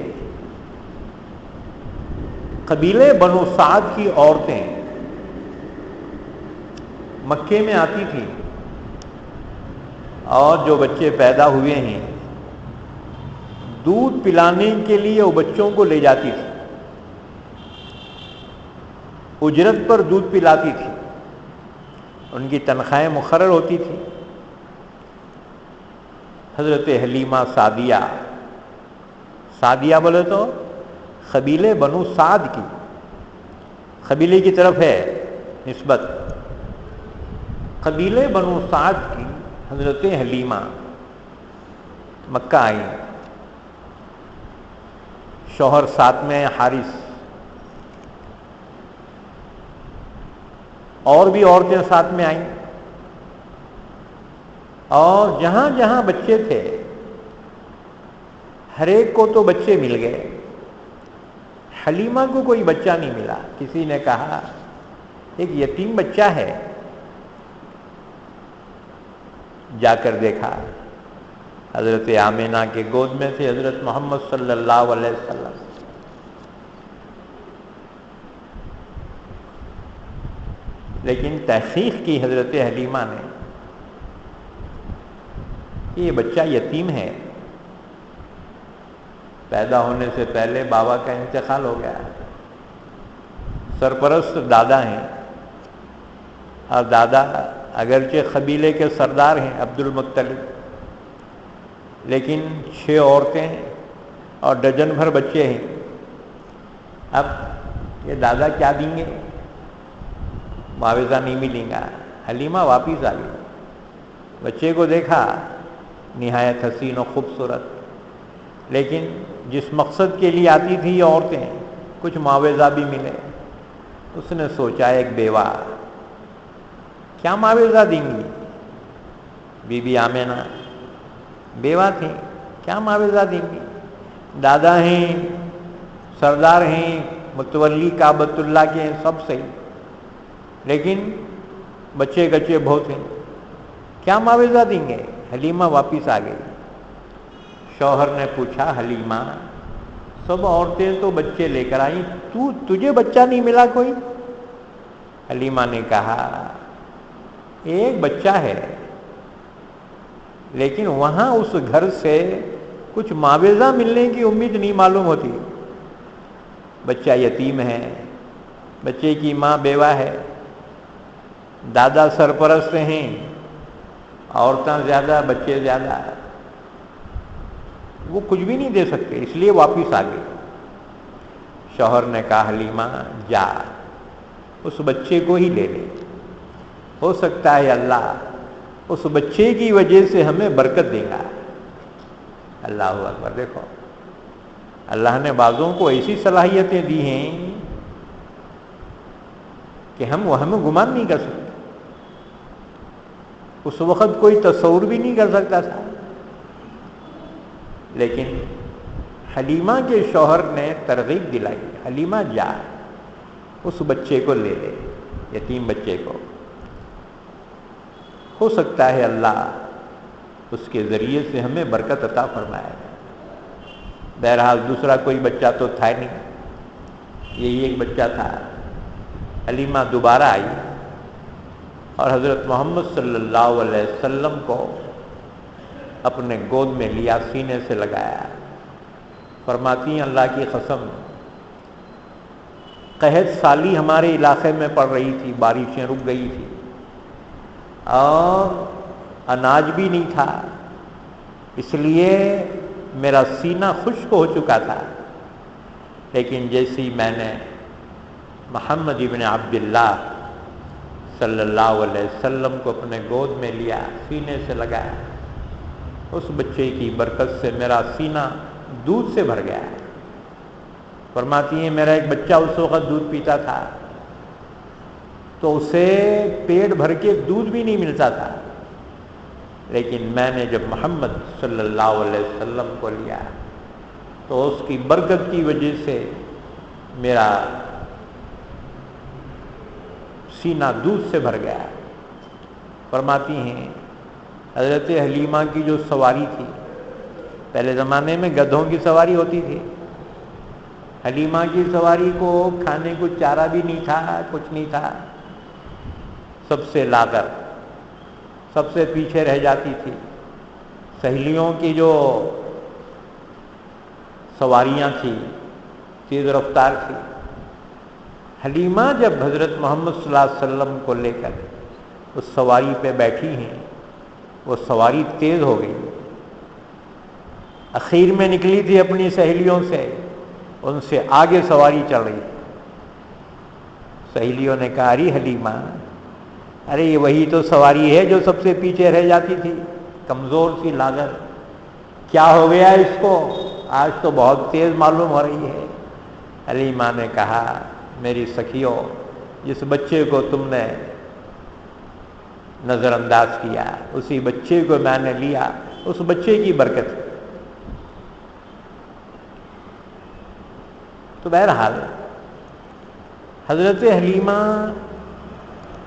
قبیلے بنو سعد کی عورتیں مکے میں آتی تھیں اور جو بچے پیدا ہوئے ہیں دودھ پلانے کے لیے وہ بچوں کو لے جاتی تھی، اجرت پر دودھ پلاتی تھی، ان کی تنخواہیں مقرر ہوتی تھی. حضرت حلیمہ سعدیہ، سعدیہ بولے تو قبیلے بنو سعد کی، قبیلے کی طرف ہے نسبت قبیلے بنو سعد کی حضرت حلیمہ مکہ آئی، شوہر ساتھ میں حارث، اور بھی عورتیں ساتھ میں آئیں، اور جہاں جہاں بچے تھے ہر ایک کو تو بچے مل گئے، حلیمہ کو کوئی بچہ نہیں ملا۔ کسی نے کہا ایک یتیم بچہ ہے، جا کر دیکھا حضرت آمنہ کے گود میں تھے حضرت محمد صلی اللہ علیہ وسلم۔ لیکن تحقیق کی حضرت حلیمہ نے کہ یہ بچہ یتیم ہے، پیدا ہونے سے پہلے بابا کا انتقال ہو گیا، سرپرست دادا ہیں، اور دادا اگرچہ قبیلے کے سردار ہیں عبد المطلب، لیکن 6 عورتیں اور ڈجن بھر بچے ہیں۔ اب یہ دادا کیا دیں گے؟ معاوضہ نہیں ملے گا۔ حلیمہ واپس آ گئی، بچے کو دیکھا، نہایت حسین و خوبصورت، لیکن جس مقصد کے لیے آتی تھی یہ عورتیں، کچھ معاوضہ بھی ملے۔ اس نے سوچا ایک بیوہ کیا معاوضہ دیں گی؟ بی بی آمنہ بیوہ تھیں، کیا معاوضہ دیں گی؟ دادا ہیں، سردار ہیں، متولی کعبۃ اللہ کے ہیں، سب صحیح، لیکن بچے کچے بہت ہیں، کیا معاوضہ دیں گے؟ حلیمہ واپس آ گئی۔ شوہر نے پوچھا حلیمہ سب عورتیں تو بچے لے کر آئیں، تجھے بچہ نہیں ملا کوئی؟ حلیمہ نے کہا ایک بچہ ہے، لیکن وہاں اس گھر سے کچھ معاوضہ ملنے کی امید نہیں معلوم ہوتی، بچہ یتیم ہے، بچے کی ماں بیوہ ہے، دادا سرپرست ہیں، عورتیں زیادہ بچے زیادہ، وہ کچھ بھی نہیں دے سکتے، اس لیے واپس آ گئے۔ شوہر نے کہا حلیمہ جا اس بچے کو ہی لے لے، ہو سکتا ہے اللہ اس بچے کی وجہ سے ہمیں برکت دے گا۔ اللہ اکبر! دیکھو اللہ نے بعضوں کو ایسی صلاحیتیں دی ہیں کہ ہم گمان نہیں کر سکتے، اس وقت کوئی تصور بھی نہیں کر سکتا تھا، لیکن حلیمہ کے شوہر نے ترغیب دلائی، حلیمہ جا اس بچے کو لے لے، یتیم بچے کو، ہو سکتا ہے اللہ اس کے ذریعے سے ہمیں برکت عطا فرمائے۔ بہرحال دوسرا کوئی بچہ تو تھا نہیں، یہی ایک بچہ تھا۔ حلیمہ دوبارہ آئی اور حضرت محمد صلی اللہ علیہ وسلم کو اپنے گود میں لیا، سینے سے لگایا، فرماتی ہیں اللہ کی قسم قحط سالی ہمارے علاقے میں پڑ رہی تھی، بارشیں رک گئی تھی اور اناج بھی نہیں تھا، اس لیے میرا سینہ خشک ہو چکا تھا، لیکن جیسی میں نے محمد ابن عبداللہ صلی اللہ علیہ وسلم کو اپنے گود میں لیا، سینے سے لگایا، اس بچے کی برکت سے میرا سینہ دودھ سے بھر گیا۔ فرماتی ہیں میرا ایک بچہ اس وقت دودھ پیتا تھا تو اسے پیٹ بھر کے دودھ بھی نہیں ملتا تھا، لیکن میں نے جب محمد صلی اللہ علیہ وسلم کو لیا تو اس کی برکت کی وجہ سے میرا سینہ دودھ سے بھر گیا۔ فرماتی ہیں حضرت حلیمہ کی جو سواری تھی، پہلے زمانے میں گدھوں کی سواری ہوتی تھی، حلیمہ کی سواری کو کھانے کو چارہ بھی نہیں تھا، کچھ نہیں تھا، سب سے لا کر سب سے پیچھے رہ جاتی تھی۔ سہیلیوں کی جو سواریاں تھیں تیز رفتار تھی، حلیمہ جب حضرت محمد صلی اللہ علیہ وسلم کو لے کر اس سواری پہ بیٹھی ہیں، وہ سواری تیز ہو گئی، اخیر میں نکلی تھی اپنی سہیلیوں سے، ان سے آگے سواری چل رہی، سہیلیوں نے کہا ارے حلیمہ، ارے یہ وہی تو سواری ہے جو سب سے پیچھے رہ جاتی تھی، کمزور سی لاغر، کیا ہو گیا اس کو؟ آج تو بہت تیز معلوم ہو رہی ہے۔ حلیمہ نے کہا میری سکھیو، جس بچے کو تم نے نظر انداز کیا اسی بچے کو میں نے لیا، اس بچے کی برکت۔ تو بہرحال حضرت حلیمہ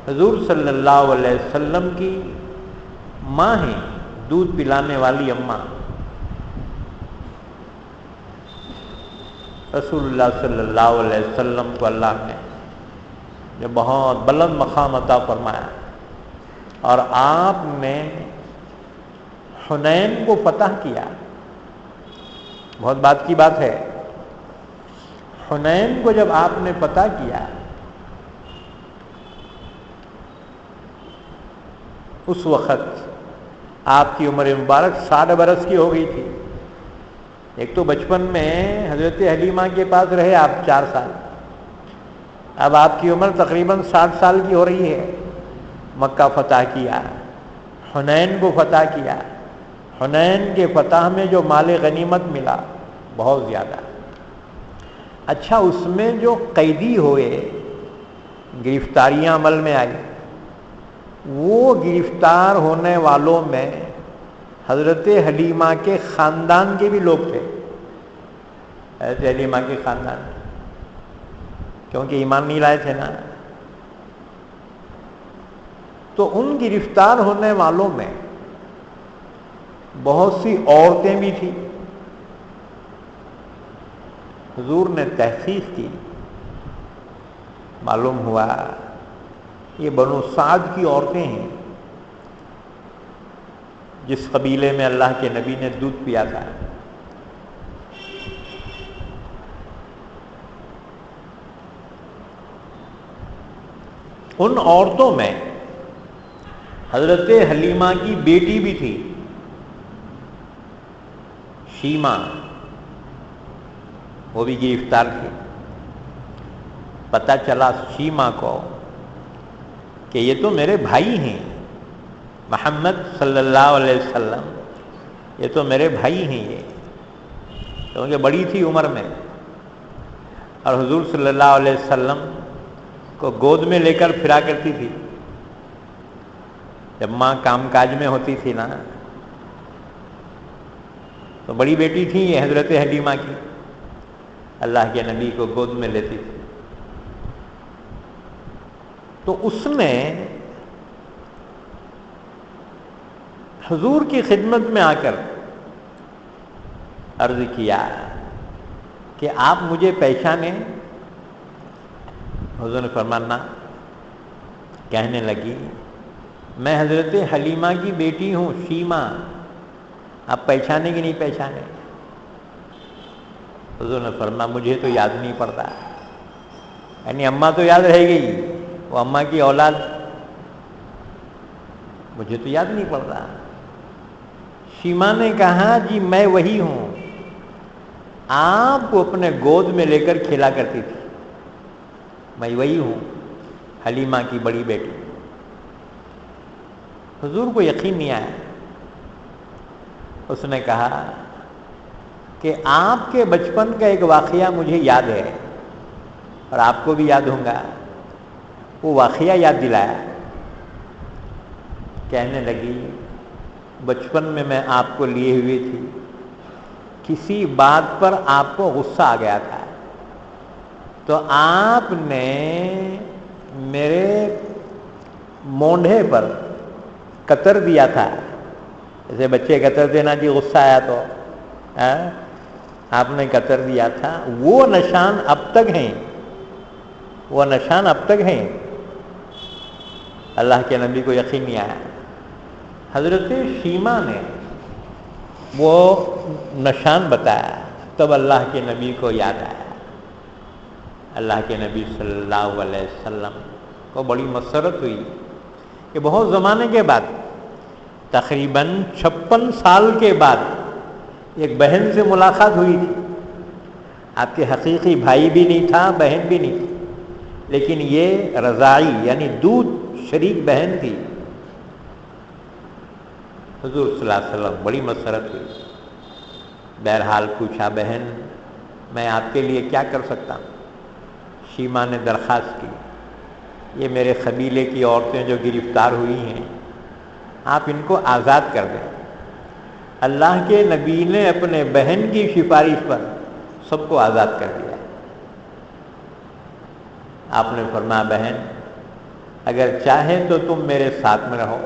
حضور صلی اللہ علیہ وسلم کی ماں ہیں، دودھ پلانے والی اماں۔ رسول اللہ صلی اللہ علیہ وسلم کو اللہ نے جو بہت بلند مقام عطا فرمایا، اور آپ نے حنین کو فتح کیا۔ بہت بات کی بات ہے، حنین کو جب آپ نے فتح کیا، اس وقت آپ کی عمر مبارک 60 برس کی ہو گئی تھی۔ ایک تو بچپن میں حضرت حلیمہ کے پاس رہے آپ 4 سال، اب آپ کی عمر تقریباً 60 سال کی ہو رہی ہے۔ مکہ فتح کیا، حنین کو فتح کیا، حنین کے فتح میں جو مال غنیمت ملا بہت زیادہ۔ اچھا، اس میں جو قیدی ہوئے، گرفتاریاں عمل میں آئی، وہ گرفتار ہونے والوں میں حضرت حلیمہ کے خاندان کے بھی لوگ تھے، حضرت حلیمہ کے خاندان، کیونکہ ایمان نہیں لائے تھے نا۔ تو ان گرفتار ہونے والوں میں بہت سی عورتیں بھی تھیں۔ حضور نے تحقیق کی، معلوم ہوا یہ بنو سعد کی عورتیں ہیں، جس قبیلے میں اللہ کے نبی نے دودھ پیا تھا۔ ان عورتوں میں حضرت حلیمہ کی بیٹی بھی تھی، شیمہ، وہ بھی گرفتار تھی۔ پتہ چلا شیمہ کو کہ یہ تو میرے بھائی ہیں، محمد صلی اللہ علیہ وسلم، یہ تو میرے بھائی ہیں، یہ کیونکہ بڑی تھی عمر میں، اور حضور صلی اللہ علیہ وسلم کو گود میں لے کر پھرا کرتی تھی جب ماں کام کاج میں ہوتی تھی نا۔ تو بڑی بیٹی تھی یہ حضرت حلیمہ کی، اللہ کے نبی کو گود میں لیتی تھی۔ تو اس نے حضور کی خدمت میں آ کر عرض کیا کہ آپ مجھے پہچانے؟ حضور نے فرمایا نہ۔ کہنے لگی میں حضرت حلیمہ کی بیٹی ہوں، شیمہ، آپ پہچانے کہ نہیں پہچانے؟ حضور نے فرمایا مجھے تو یاد نہیں پڑتا، یعنی اماں تو یاد رہ گئی، وہ اماں کی اولاد، مجھے تو یاد نہیں پڑتا۔ شیمہ نے کہا جی میں وہی ہوں، آپ کو اپنے گود میں لے کر کھیلا کرتی تھی، میں وہی ہوں، حلیمہ کی بڑی بیٹی۔ حضور کو یقین نہیں آیا، اس نے کہا کہ آپ کے بچپن کا ایک واقعہ مجھے یاد ہے اور آپ کو بھی یاد ہوگا۔ وہ واقعہ یاد دلایا، کہنے لگی بچپن میں آپ کو لیے ہوئی تھی، کسی بات پر آپ کو غصہ آ گیا تھا، تو آپ نے میرے مونڈھے پر قطر دیا تھا، جیسے بچے قطر دینا جی غصہ آیا تو، آپ نے قطر دیا تھا، وہ نشان اب تک ہیں، وہ نشان اب تک ہیں۔ اللہ کے نبی کو یقین نہیں آیا۔ حضرت شیمہ نے وہ نشان بتایا، تب اللہ کے نبی کو یاد آیا۔ اللہ کے نبی صلی اللہ علیہ وسلم کو بڑی مسرت ہوئی کہ بہت زمانے کے بعد، تقریباً 56 سال کے بعد ایک بہن سے ملاقات ہوئی تھی۔ آپ کے حقیقی بھائی بھی نہیں تھا، بہن بھی نہیں تھی، لیکن یہ رضاعی یعنی دودھ شریک بہن تھی. حضور صلی اللہ علیہ وسلم بڑی مسرت ہوئی. بہرحال پوچھا بہن میں آپ کے لیے کیا کر سکتا ہوں؟ شیما نے درخواست کی یہ میرے قبیلے کی عورتیں جو گرفتار ہوئی ہیں آپ ان کو آزاد کر دیں. اللہ کے نبی نے اپنے بہن کی سفارش پر سب کو آزاد کر دیا. آپ نے فرمایا بہن اگر چاہے تو تم میرے ساتھ میں رہو.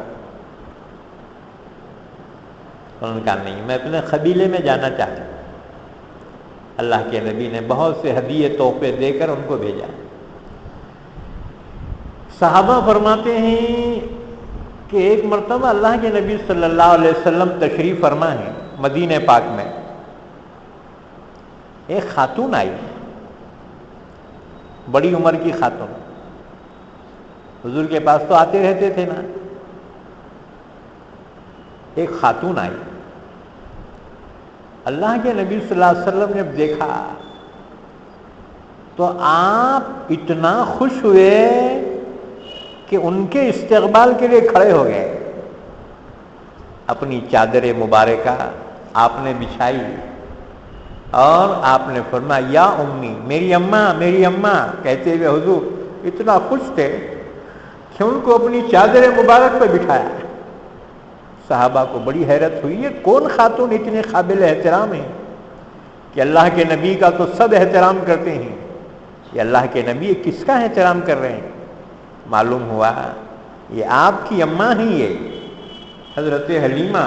انہوں نے کہا نہیں میں اپنے قبیلے میں جانا چاہتا ہوں. اللہ کے نبی نے بہت سے ہدیے تحفے دے کر ان کو بھیجا. صحابہ فرماتے ہیں کہ ایک مرتبہ اللہ کے نبی صلی اللہ علیہ وسلم تشریف فرما ہے مدینہ پاک میں. ایک خاتون آئی بڑی عمر کی خاتون. حضور کے پاس تو آتے رہتے تھے نا. ایک خاتون آئی. اللہ کے نبی صلی اللہ علیہ وسلم نے دیکھا تو آپ اتنا خوش ہوئے کہ ان کے استقبال کے لیے کھڑے ہو گئے. اپنی چادر مبارکہ آپ نے بچھائی اور آپ نے فرمایا یا امی میری اماں میری اماں کہتے ہوئے حضور اتنا خوش تھے کہ ان کو اپنی چادر مبارک پہ بٹھایا. صحابہ کو بڑی حیرت ہوئی یہ کون خاتون اتنے قابل احترام ہیں کہ اللہ کے نبی کا تو سب احترام کرتے ہیں. یہ اللہ کے نبی کس کا احترام کر رہے ہیں؟ معلوم ہوا یہ آپ کی اماں ہی یہ حضرت حلیمہ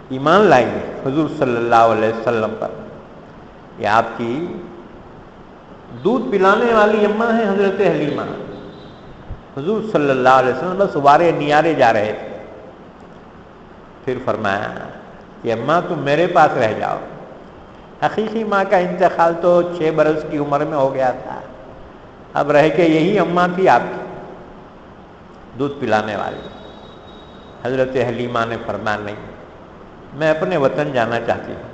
ایمان لائی حضور صلی اللہ علیہ وسلم پر. یہ آپ کی دودھ پلانے والی اماں ہیں حضرت حلیمہ. حضور صلی اللہ علیہ وسلم بس وارے نیارے جا رہے تھے. پھر فرمایا کہ اماں تم میرے پاس رہ جاؤ. حقیقی ماں کا انتقال تو 6 برس کی عمر میں ہو گیا تھا. اب رہ کے یہی اماں تھی آپ کی دودھ پلانے والی. حضرت حلیمہ نے فرمایا نہیں میں اپنے وطن جانا چاہتی ہوں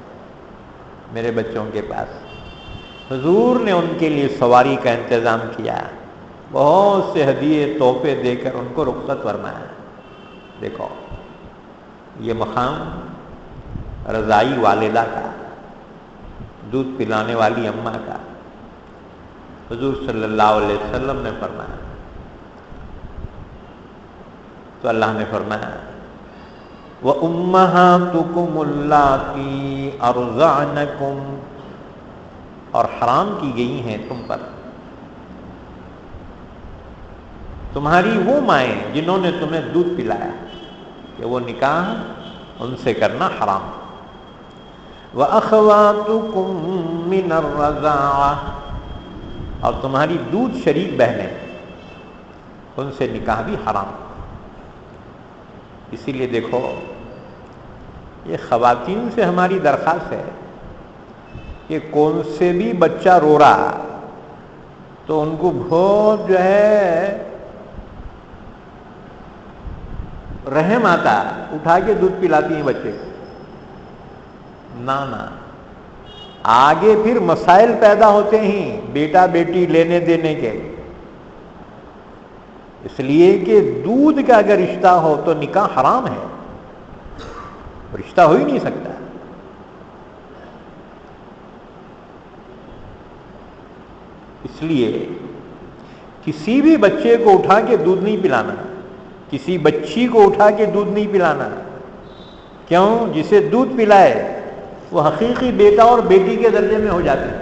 میرے بچوں کے پاس. حضور نے ان کے لیے سواری کا انتظام کیا. بہت سے ہدیے تحفے دے کر ان کو رخصت فرمایا. دیکھو یہ مقام رضائی والدہ کا دودھ پلانے والی اماں کا. حضور صلی اللہ علیہ وسلم نے فرمایا تو اللہ نے فرمایا وَأُمَّهَاتُكُمُ اللَّاتِي أَرْضَعْنَكُمْ اور حرام کی گئی ہیں تم پر تمہاری وہ مائیں جنہوں نے تمہیں دودھ پلایا کہ وہ نکاح ان سے کرنا حرام. وَأَخَوَاتُكُمْ مِنَ الرَّضَاعَةِ اور تمہاری دودھ شریک بہنیں ان سے نکاح بھی حرام. اسی لیے دیکھو یہ خواتین سے ہماری درخواست ہے کہ کون سے بھی بچہ رو رہا تو ان کو بہت جو ہے رحم آتا اٹھا کے دودھ پلاتی ہیں بچے کو. نہ آگے پھر مسائل پیدا ہوتے ہیں بیٹا بیٹی لینے دینے کے. اس لیے کہ دودھ کا اگر رشتہ ہو تو نکاح حرام ہے. رشتہ ہو ہی نہیں سکتا. اس لیے کسی بھی بچے کو اٹھا کے دودھ نہیں پلانا کسی بچی کو اٹھا کے دودھ نہیں پلانا. کیوں؟ جسے دودھ پلائے وہ حقیقی بیٹا اور بیٹی کے درجے میں ہو جاتے ہیں.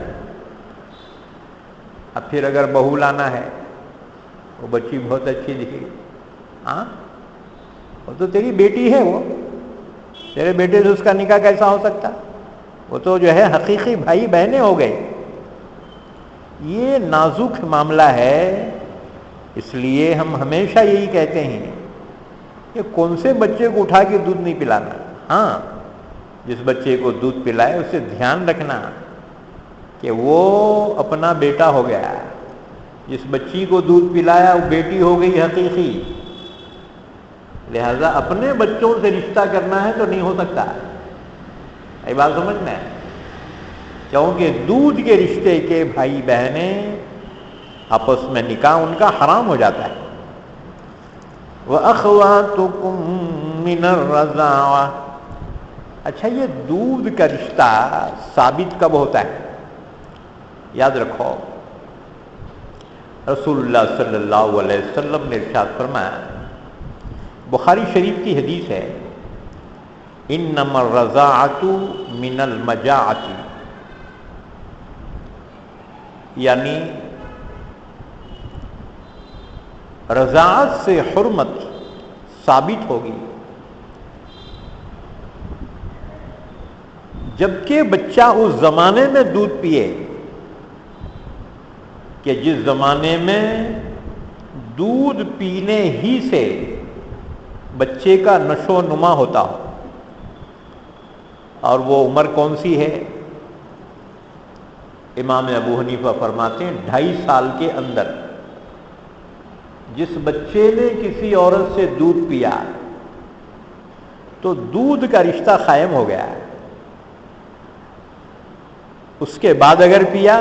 اب پھر اگر بہو لانا ہے وہ بچی بہت اچھی دکھے گی ہاں وہ تو تیری بیٹی ہے. وہ تیرے بیٹے سے اس کا نکاح کیسا ہو سکتا؟ وہ تو جو ہے حقیقی بھائی بہنیں ہو گئے. یہ نازک معاملہ ہے. اس لیے ہم ہمیشہ یہی کہتے ہیں کہ کون سے بچے کو اٹھا کے دودھ نہیں پلانا. ہاں جس بچے کو دودھ پلائے اسے دھیان رکھنا کہ وہ اپنا بیٹا ہو گیا. جس بچی کو دودھ پلایا وہ بیٹی ہو گئی حقیقی. لہذا اپنے بچوں سے رشتہ کرنا ہے تو نہیں ہو سکتا. یہ بات سمجھ میں کیونکہ دودھ کے رشتے کے بھائی بہنیں آپس میں نکاح ان کا حرام ہو جاتا ہے۔ وَأَخْوَاتُكُم مِّنَ الرَّضَاعَةِ، اچھا یہ دودھ کا رشتہ ثابت کب ہوتا ہے؟ یاد رکھو رسول اللہ صلی اللہ علیہ وسلم نے ارشاد فرمایا، بخاری شریف کی حدیث ہے، انما الرضاعۃ من المجاعۃ، یعنی رضاعت سے حرمت ثابت ہوگی جبکہ بچہ اس زمانے میں دودھ پیے کہ جس زمانے میں دودھ پینے ہی سے بچے کا نشو و نما ہوتا ہو، اور وہ عمر کون سی ہے؟ امام ابو حنیفہ فرماتے ہیں 2.5 سال کے اندر جس بچے نے کسی عورت سے دودھ پیا تو دودھ کا رشتہ قائم ہو گیا ہے، اس کے بعد اگر پیا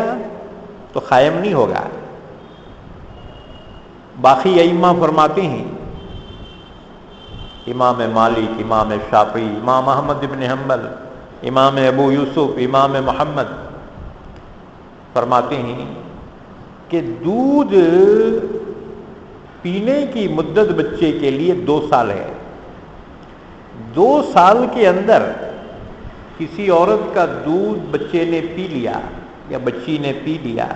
تو قائم نہیں ہوگا۔ باقی ائمہ فرماتے ہیں، امام مالک، امام شافعی، امام احمد بن حنبل، امام ابو یوسف، امام محمد فرماتے ہیں کہ دودھ پینے کی مدت بچے کے لیے 2 سال ہے۔ 2 سال کے اندر کسی عورت کا دودھ بچے نے پی لیا یا بچی نے پی لیا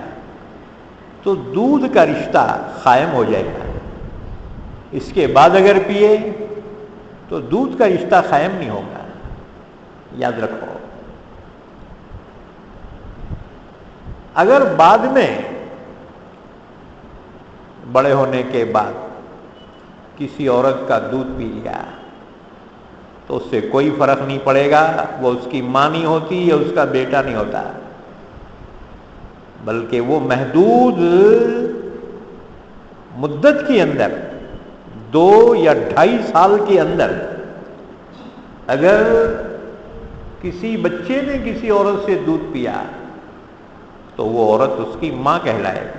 تو دودھ کا رشتہ قائم ہو جائے گا، اس کے بعد اگر پیے تو دودھ کا رشتہ قائم نہیں ہوگا، یاد رکھو۔ اگر بعد میں بڑے ہونے کے بعد کسی عورت کا دودھ پی لیا تو اس سے کوئی فرق نہیں پڑے گا، وہ اس کی ماں نہیں ہوتی یا اس کا بیٹا نہیں ہوتا، بلکہ وہ محدود مدت کے اندر 2 یا 2.5 سال کے اندر اگر کسی بچے نے کسی عورت سے دودھ پیا تو وہ عورت اس کی ماں کہلائے گی،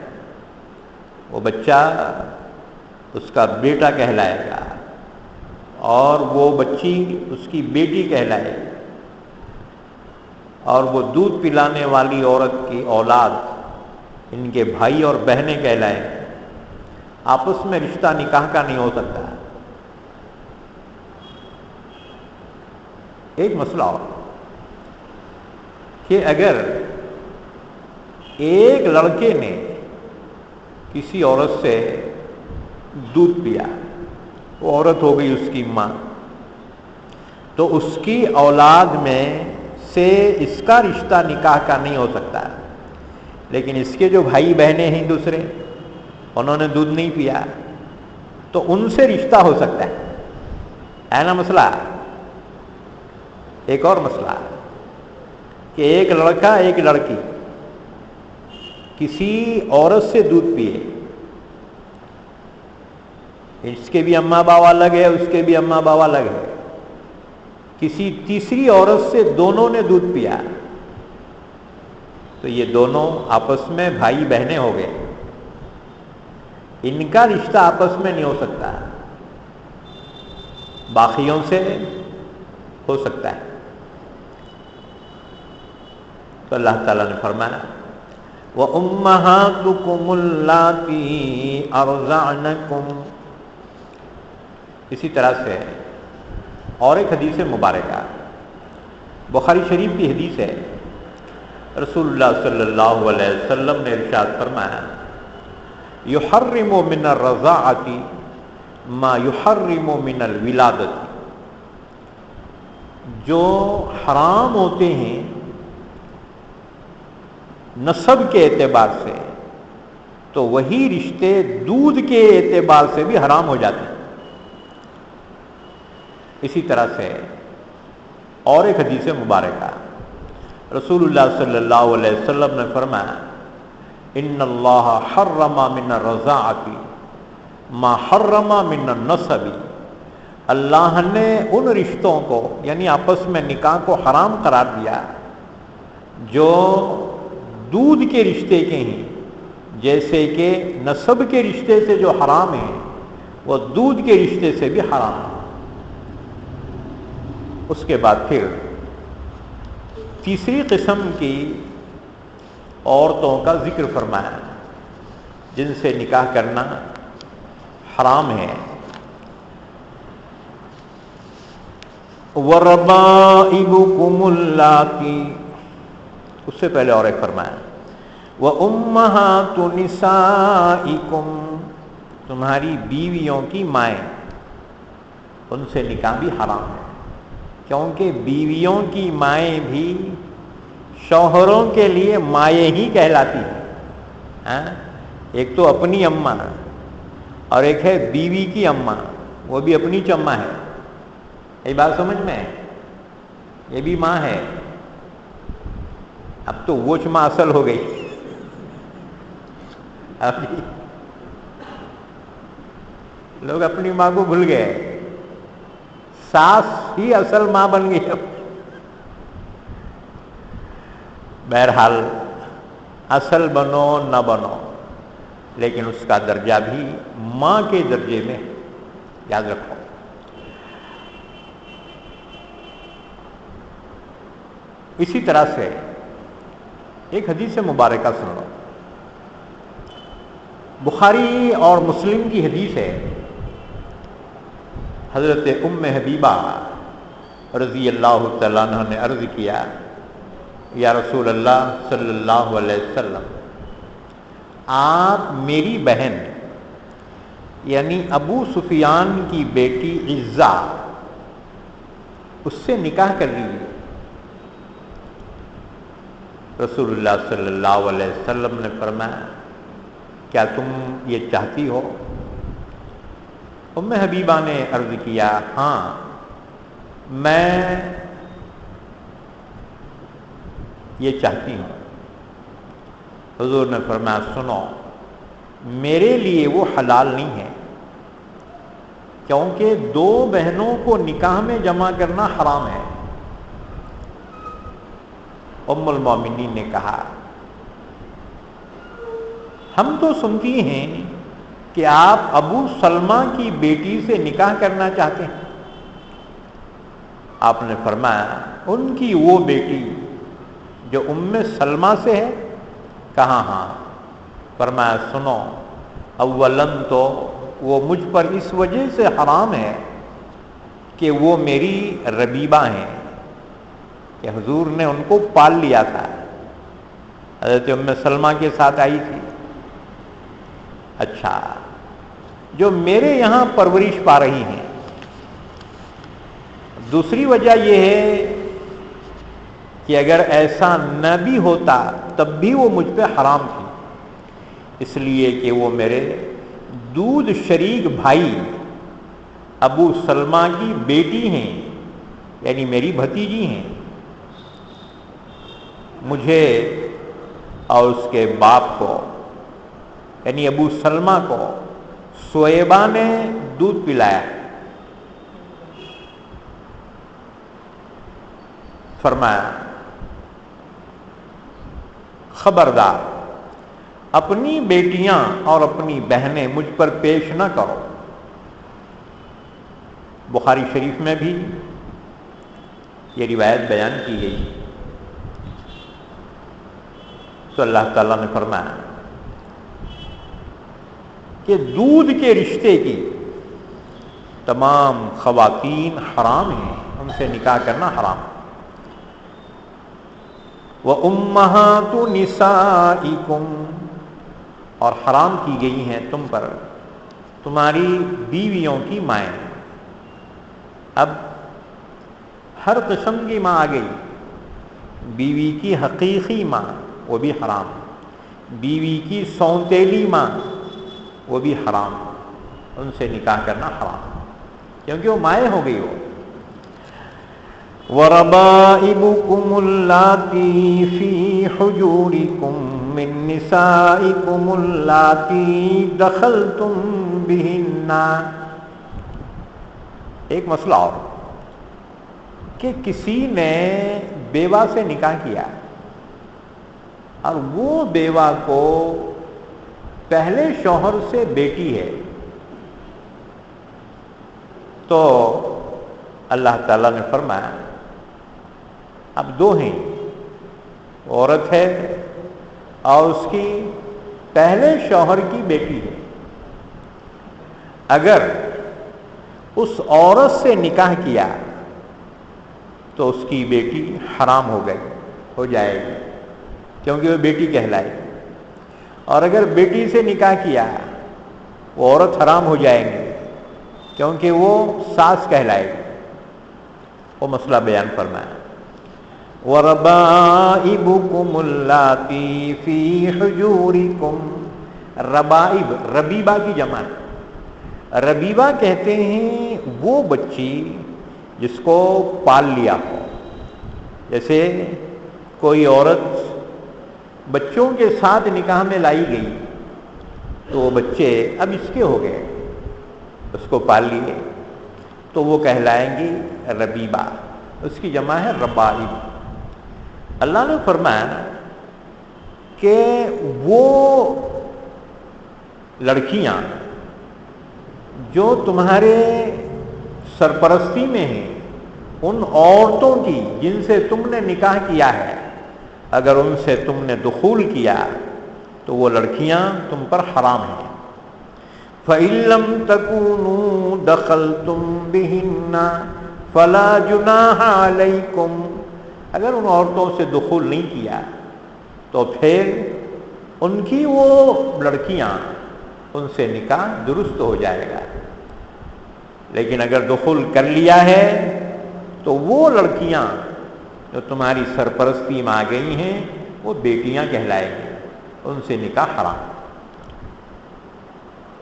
وہ بچہ اس کا بیٹا کہلائے گا، اور وہ بچی اس کی بیٹی کہلائے گی، اور وہ دودھ پلانے والی عورت کی اولاد ان کے بھائی اور بہنیں کہلائیں گے۔ آپس میں رشتہ نکاح کا نہیں ہو سکتا۔ ایک مسئلہ اور کہ اگر ایک لڑکے نے کسی عورت سے دودھ پیا، وہ عورت ہو گئی اس کی ماں، تو اس کی اولاد میں سے اس کا رشتہ نکاح کا نہیں ہو سکتا، لیکن اس کے جو بھائی بہنیں ہیں دوسرے، انہوں نے دودھ نہیں پیا تو ان سے رشتہ ہو سکتا ہے نا مسئلہ۔ ایک اور مسئلہ کہ ایک لڑکا ایک لڑکی کسی عورت سے دودھ پیے، اس کے بھی اماں باوا الگ ہے، اس کے بھی اماں باوا الگ ہے، کسی تیسری عورت سے دونوں نے دودھ پیا تو یہ دونوں آپس میں بھائی بہنیں ہو گئے، ان کا رشتہ آپس میں نہیں ہو سکتا، باقیوں سے ہو سکتا ہے۔ تو اللہ تعالیٰ نے فرمایا وَأُمَّهَاتُكُمُ اللَّاتِي أَرْضَعْنَكُمْ، اسی طرح سے اور ایک حدیث مبارکہ بخاری شریف کی حدیث ہے، رسول اللہ صلی اللہ علیہ وسلم نے ارشاد فرمایا یحرم من الرضاعۃ ما یحرم من الولادۃ، جو حرام ہوتے ہیں نسب کے اعتبار سے تو وہی رشتے دودھ کے اعتبار سے بھی حرام ہو جاتے ہیں۔ اسی طرح سے اور ایک حدیث مبارکہ رسول اللہ صلی اللہ علیہ وسلم نے فرمایا ان اللہ حرم من الرضاعۃ ما حرم من النسب، اللہ نے ان رشتوں کو یعنی آپس میں نکاح کو حرام قرار دیا جو دودھ کے رشتے کے ہیں، جیسے کہ نسب کے رشتے سے جو حرام ہے وہ دودھ کے رشتے سے بھی حرام ہے۔ اس کے بعد پھر تیسری قسم کی عورتوں کا ذکر فرمایا جن سے نکاح کرنا حرام ہے۔ وَرَبَائِبُكُمُ اللَّاتِي، اس سے پہلے اور ایک فرمایا وَأُمَّهَاتُ نِسَائِكُمْ، تمہاری بیویوں کی مائیں، ان سے نکاح بھی حرام ہے، کیونکہ بیویوں کی مائیں بھی شوہروں کے لیے مائیں ہی کہلاتی ہیں۔ ایک تو اپنی اماں اور ایک ہے بیوی کی اماں، وہ بھی اپنی چماں ہے۔ یہ بات سمجھ میں ہے؟ یہ بھی ماں ہے، اب تو وہ چماں اصل ہو گئی۔ اب لوگ اپنی ماں کو بھول گئے، ساس ہی اصل ماں بن گئی اب۔ بہرحال اصل بنو نہ بنو، لیکن اس کا درجہ بھی ماں کے درجے میں، یاد رکھو۔ اسی طرح سے ایک حدیث مبارکہ سن لو، بخاری اور مسلم کی حدیث ہے۔ حضرت ام حبیبہ رضی اللہ تعالیٰ عنہ نے عرض کیا، یا رسول اللہ صلی اللہ علیہ وسلم، آپ میری بہن یعنی ابو سفیان کی بیٹی عزہ، اس سے نکاح کر لیجیے۔ رسول اللہ صلی اللہ علیہ وسلم نے فرمایا، کیا تم یہ چاہتی ہو؟ ام حبیبہ نے عرض کیا، ہاں میں یہ چاہتی ہوں۔ حضور نے فرمایا، سنو، میرے لیے وہ حلال نہیں ہے، کیونکہ دو بہنوں کو نکاح میں جمع کرنا حرام ہے۔ ام المومنین نے کہا، ہم تو سنتی ہیں کہ آپ ابو سلمہ کی بیٹی سے نکاح کرنا چاہتے ہیں۔ آپ نے فرمایا، ان کی وہ بیٹی جو ام سلمہ سے ہے؟ کہا ہاں۔ فرمایا، سنو، اولاً تو وہ مجھ پر اس وجہ سے حرام ہے کہ وہ میری ربیبہ ہیں، کہ حضور نے ان کو پال لیا تھا، حضرت ام سلمہ کے ساتھ آئی تھی۔ اچھا، جو میرے یہاں پرورش پا رہی ہیں۔ دوسری وجہ یہ ہے کہ اگر ایسا نہ بھی ہوتا تب بھی وہ مجھ پہ حرام تھی، اس لیے کہ وہ میرے دودھ شریک بھائی ابو سلمہ کی بیٹی ہیں، یعنی میری بھتیجی ہیں۔ مجھے اور اس کے باپ کو یعنی ابو سلمہ کو سویبہ نے دودھ پلایا۔ فرمایا، خبردار، اپنی بیٹیاں اور اپنی بہنیں مجھ پر پیش نہ کرو۔ بخاری شریف میں بھی یہ روایت بیان کی گئی تو اللہ تعالیٰ نے فرمایا کہ دودھ کے رشتے کی تمام خواتین حرام ہیں، ان سے نکاح کرنا حرام۔ وَأُمَّهَاتُ نِسَائِكُمْ، اور حرام کی گئی ہیں تم پر تمہاری بیویوں کی مائیں۔ اب ہر قسم کی ماں آ گئی، بیوی کی حقیقی ماں وہ بھی حرام، بیوی کی سونتیلی ماں وہ بھی حرام، ان سے نکاح کرنا حرام، کیونکہ وہ مائیں ہو گئی ہو۔ وَرَبَائِبُكُمُ اللَّاتِي فِي حُجُورِكُم مِّن نِّسَائِكُمُ اللَّاتِي دَخَلْتُم بِهِنَّ۔ ایک مسئلہ اور کہ کسی نے بیوہ سے نکاح کیا اور وہ بیوہ کو پہلے شوہر سے بیٹی ہے تو اللہ تعالیٰ نے فرمایا اب دو ہیں، عورت ہے اور اس کی پہلے شوہر کی بیٹی ہے، اگر اس عورت سے نکاح کیا تو اس کی بیٹی حرام ہو جائے گی کیونکہ وہ بیٹی کہلائے گی، اور اگر بیٹی سے نکاح کیا وہ عورت حرام ہو جائیں گی کیونکہ وہ ساس کہلائے گی۔ وہ مسئلہ بیان فرمایا وَرَبَائِبُكُمُ اللَّاتِي فِي حُجُورِكُمْ، ربائب ربیبہ کی جمع ہے۔ ربیبہ کہتے ہیں وہ بچی جس کو پال لیا ہو، جیسے کوئی عورت بچوں کے ساتھ نکاح میں لائی گئی تو وہ بچے اب اس کے ہو گئے، اس کو پال لیے تو وہ کہلائیں گی ربیبہ، اس کی جمع ہے ربائب۔ اللہ نے فرمایا کہ وہ لڑکیاں جو تمہارے سرپرستی میں ہیں، ان عورتوں کی جن سے تم نے نکاح کیا ہے، اگر ان سے تم نے دخول کیا تو وہ لڑکیاں تم پر حرام ہیں۔ فَإِن لَّمْ تَكُونُوا دَخَلْتُم بِهِنَّ فَلَا جُنَاحَ عَلَيْكُمْ، اگر ان عورتوں سے دخول نہیں کیا تو پھر ان کی وہ لڑکیاں، ان سے نکاح درست ہو جائے گا، لیکن اگر دخول کر لیا ہے تو وہ لڑکیاں جو تمہاری سرپرستی میں آ گئی ہیں وہ بیٹیاں کہلائیں گی، ان سے نکاح حرام۔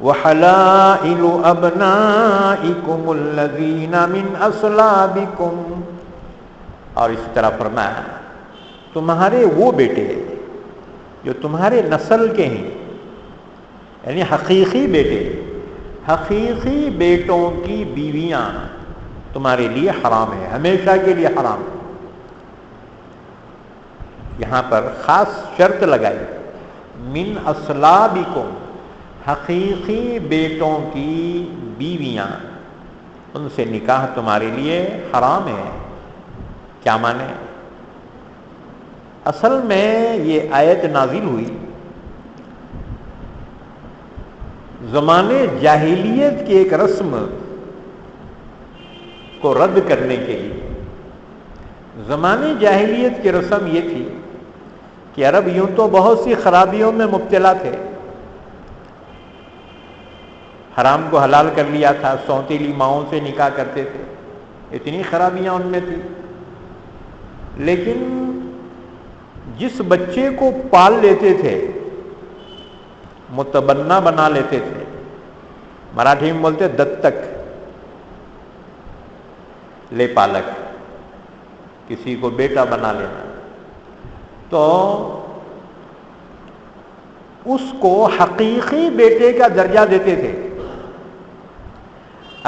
وَحَلَائِلُ أَبْنَائِكُمُ الَّذِينَ مِنْ أَصْلَابِكُمْ، اور اس طرح فرمایا تمہارے وہ بیٹے جو تمہارے نسل کے ہیں، یعنی حقیقی بیٹے، حقیقی بیٹوں کی بیویاں تمہارے لیے حرام ہے، ہمیشہ کے لیے حرام ہے۔ یہاں پر خاص شرط لگائی، من اصلابکم، حقیقی بیٹوں کی بیویاں، ان سے نکاح تمہارے لیے حرام ہے۔ کیا مانے؟ اصل میں یہ آیت نازل ہوئی زمانے جاہلیت کی ایک رسم کو رد کرنے کے لیے۔ زمانے جاہلیت کی رسم یہ تھی کہ عرب یوں تو بہت سی خرابیوں میں مبتلا تھے، حرام کو حلال کر لیا تھا، سوتیلی ماؤں سے نکاح کرتے تھے، اتنی خرابیاں ان میں تھی، لیکن جس بچے کو پال لیتے تھے، متبنہ بنا لیتے تھے، مراٹھی میں بولتے دتک، لے پالک، کسی کو بیٹا بنا لینا، تو اس کو حقیقی بیٹے کا درجہ دیتے تھے۔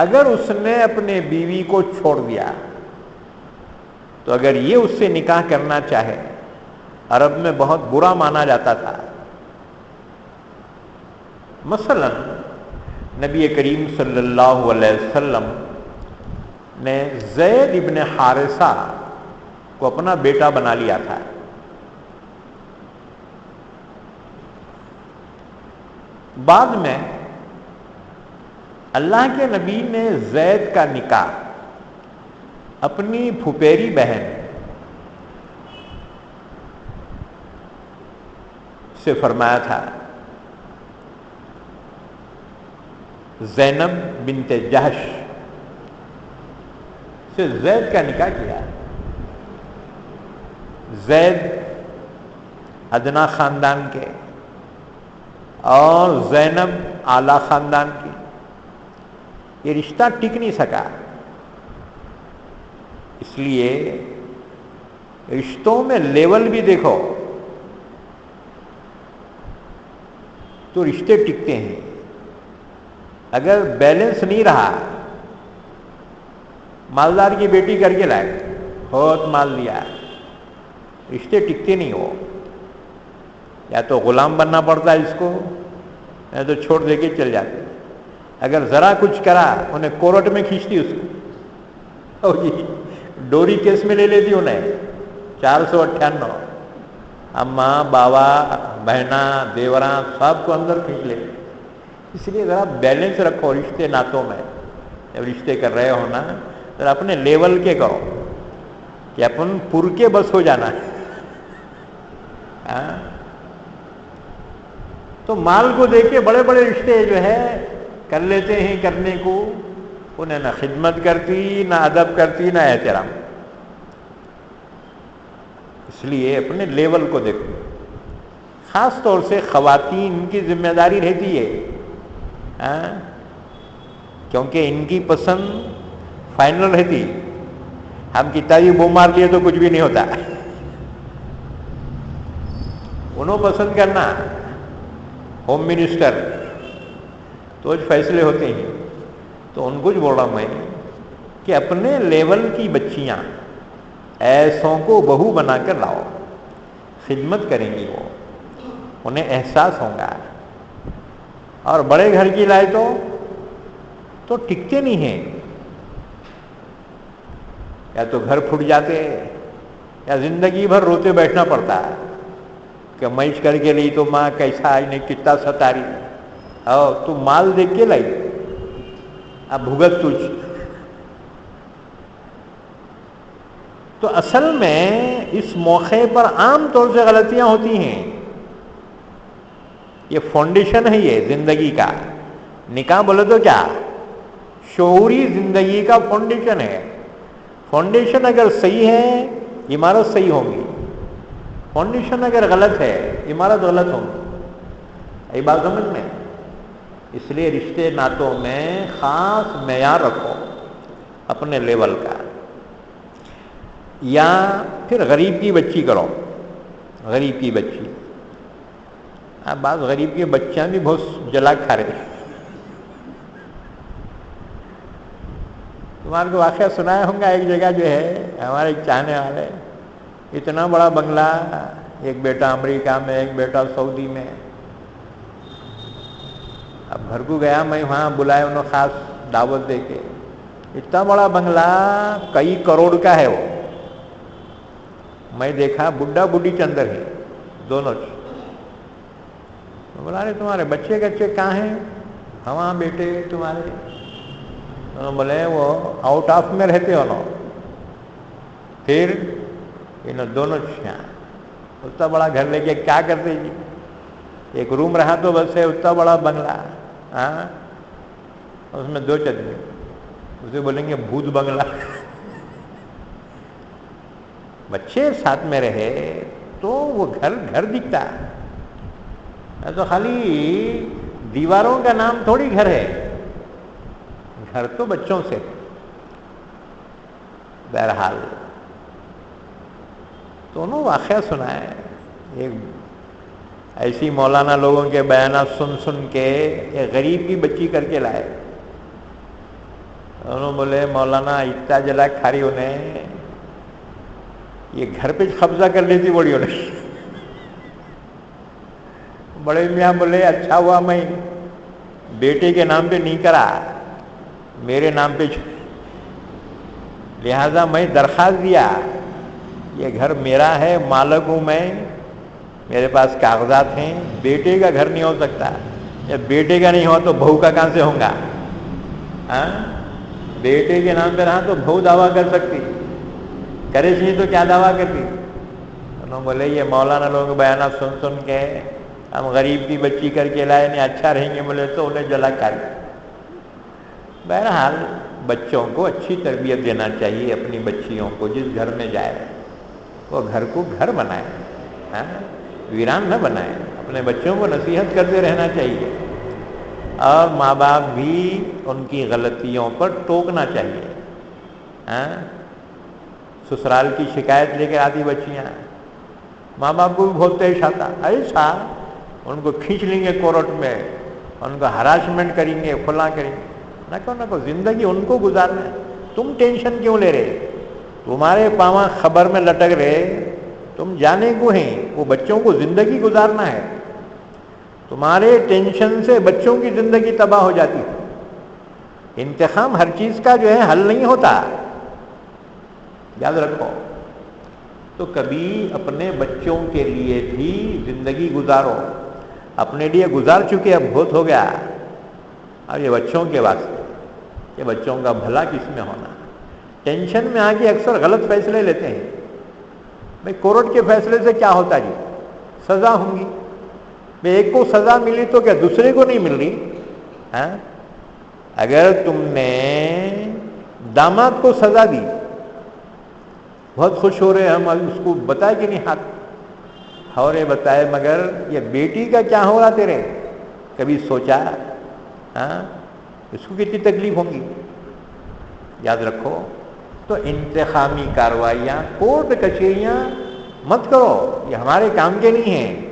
اگر اس نے اپنے بیوی کو چھوڑ دیا تو اگر یہ اس سے نکاح کرنا چاہے، عرب میں بہت برا مانا جاتا تھا۔ مثلا نبی کریم صلی اللہ علیہ وسلم نے زید ابن حارثہ کو اپنا بیٹا بنا لیا تھا۔ بعد میں اللہ کے نبی نے زید کا نکاح اپنی پھپھیری بہن سے فرمایا تھا، زینب بنت جہش سے زید کا نکاح کیا۔ زید ادنا خاندان کے اور زینب اعلیٰ خاندان کی، یہ رشتہ ٹک نہیں سکا، اس لیے رشتوں میں لیول بھی دیکھو تو رشتے ٹکتے ہیں، اگر بیلنس نہیں رہا، مالدار کی بیٹی کر کے لائے، بہت مال دیا، رشتے ٹکتے نہیں ہو، یا تو غلام بننا پڑتا ہے اس کو، میں تو چھوڑ دے کے چل جاتے. اگر ذرا کچھ کرا انہیں کورٹ میں کھینچتی اس کو, او جی ڈوری کیس میں لے لیتی انہیں 498. اماں بابا بہنا دیوراں سب کو اندر کھینچ لے. اس لیے ذرا بیلنس رکھو رشتے ناتوں میں. جب رشتے کر رہے ہو نا ذرا اپنے لیول کے کرو کہ اپن پر کے بس ہو جانا ہے. تو مال کو دیکھ کے بڑے بڑے رشتے جو ہے کر لیتے ہیں کرنے کو, انہیں نہ خدمت کرتی نہ ادب کرتی نہ احترام. اس لیے اپنے لیول کو دیکھو. خاص طور سے خواتین کی ذمہ داری رہتی ہے, کیونکہ ان کی پسند فائنل رہتی. ہم کتابی بو مار لیے تو کچھ بھی نہیں ہوتا. انہوں پسند کرنا ہوم منسٹر تو فیصلے ہوتے ہیں. تو ان کو جو بول رہا ہوں میں کہ اپنے لیول کی بچیاں ایسوں کو بہو بنا کر لاؤ, خدمت کریں گی وہ, انہیں احساس ہوگا. اور بڑے گھر کی لائے تو ٹکتے نہیں ہیں, یا تو گھر پھٹ جاتے یا زندگی بھر روتے بیٹھنا پڑتا ہے کہ میچ کر کے لی تو ماں کیسا انہیں کتنا ستاری, اور تو مال دیکھ کے لائی اب بھگت تجھ. تو اصل میں اس موقع پر عام طور سے غلطیاں ہوتی ہیں. یہ فاؤنڈیشن ہے یہ زندگی کا. نکاح بولے تو کیا شعوری زندگی کا فاؤنڈیشن ہے. فاؤنڈیشن اگر صحیح ہے عمارت صحیح ہوگی, فاؤنڈیشن اگر غلط ہے عمارت غلط ہوگی. یہ بات سمجھ میں. اس لیے رشتے ناتوں میں خاص معیار رکھو اپنے لیول کا. یا پھر غریب کی بچی کرو, غریب کی بچی. اب بعض غریب کے بچیاں بھی بہت جلا کھا رہے. تمہارے کو واقعہ سنایا ہوں گا, ایک جگہ جو ہے ہمارے ایک چاہنے والے, اتنا بڑا بنگلہ, ایک بیٹا امریکہ میں ایک بیٹا سعودی میں. اب گھر کو گیا میں, وہاں بلائے انہوں خاص دعوت دے کے. اتنا بڑا بنگلہ کئی کروڑ کا ہے وہ. میں دیکھا بڈھا بڈھی کے اندر ہے دونوں. بولا رہے تمہارے بچے کچے کہاں ہیں؟ ہاں بیٹے تمہارے. انہوں بولے وہ آؤٹ آف میں رہتے انہوں. پھر انہوں دونوں اتنا بڑا گھر لے کے کیا کرتے جی؟ ایک روم رہا تو بس ہے, اتنا بڑا بنگلہ. اس میں 2 چدریں, اسے بولیں گے بھوت بنگلہ. بچے ساتھ میں رہے تو وہ گھر دکھتا ہے. تو خالی دیواروں کا نام تھوڑی گھر ہے, گھر تو بچوں سے. بہرحال تو انہوں واقعہ سنا ہے. ایک ایسی مولانا لوگوں کے بیانات سن کے ایک غریب کی بچی کر کے لائے. انہوں بولے مولانا اتنا جلا کھاری انہیں, یہ گھر پہ قبضہ کر لیتی بڑی انہیں. بڑے میاں بولے اچھا ہوا میں بیٹے کے نام پہ نہیں کرا, میرے نام پہ, لہذا میں درخواست دیا یہ گھر میرا ہے, مالک ہوں میں, میرے پاس کاغذات ہیں. بیٹے کا گھر نہیں ہو سکتا, جب بیٹے کا نہیں ہوا تو بہو کا کہاں سے ہوگا؟ بیٹے کے نام پہ رہا تو بہو دعویٰ کر سکتی, کرے سی تو کیا دعویٰ کرتی. انہوں بولے یہ مولانا لوگوں کے بیانات سن کے ہم غریب کی بچی کر کے لائے, نہیں اچھا رہیں گے بولے تو انہیں جلا کھائی. بہرحال بچوں کو اچھی تربیت دینا چاہیے. اپنی بچیوں کو جس گھر میں جائے وہ گھر کو گھر بنائے, ویران نہ بنائے. اپنے بچوں کو نصیحت کرتے رہنا چاہیے, اور ماں باپ بھی ان کی غلطیوں پر ٹوکنا چاہیے. سسرال کی شکایت لے کے آتی بچیاں, ماں باپ کو بھی بہت پیش آتا, ایسا ان کو کھینچ لیں گے کورٹ میں, ان کو ہراسمنٹ کریں گے, فلاں کریں گے. نہ کو زندگی ان کو گزارنا ہے. تم ٹینشن کیوں لے رہے؟ تمہارے پاواں خبر میں لٹک رہے, تم جانے کو ہیں, وہ بچوں کو زندگی گزارنا ہے. تمہارے ٹینشن سے بچوں کی زندگی تباہ ہو جاتی ہے. انتقام ہر چیز کا جو ہے حل نہیں ہوتا، یاد رکھو. تو کبھی اپنے بچوں کے لیے بھی زندگی گزارو. اپنے لیے گزار چکے، اب بہت ہو گیا. اب یہ بچوں کے واسطے کہ بچوں کا بھلا کس میں ہونا. ٹینشن میں آ کے اکثر غلط فیصلے لیتے ہیں. بھائی کورٹ کے فیصلے سے کیا ہوتا جی؟ سزا ہوں گی. بھائی ایک کو سزا ملی تو کیا دوسرے کو نہیں مل رہی؟ ہاں؟ اگر تم نے داماد کو سزا دی، بہت خوش ہو رہے ہم، اس کو بتائے کہ نہیں حق اور یہ بتائے، مگر یہ بیٹی کا کیا ہو رہا تیرے؟ کبھی سوچا؟ ہاں؟ اس کو کتنی تکلیف ہوں گی. یاد رکھو. تو انتقامی کارروائیاں، کورٹ کچہریاں مت کرو، یہ ہمارے کام کے نہیں ہیں.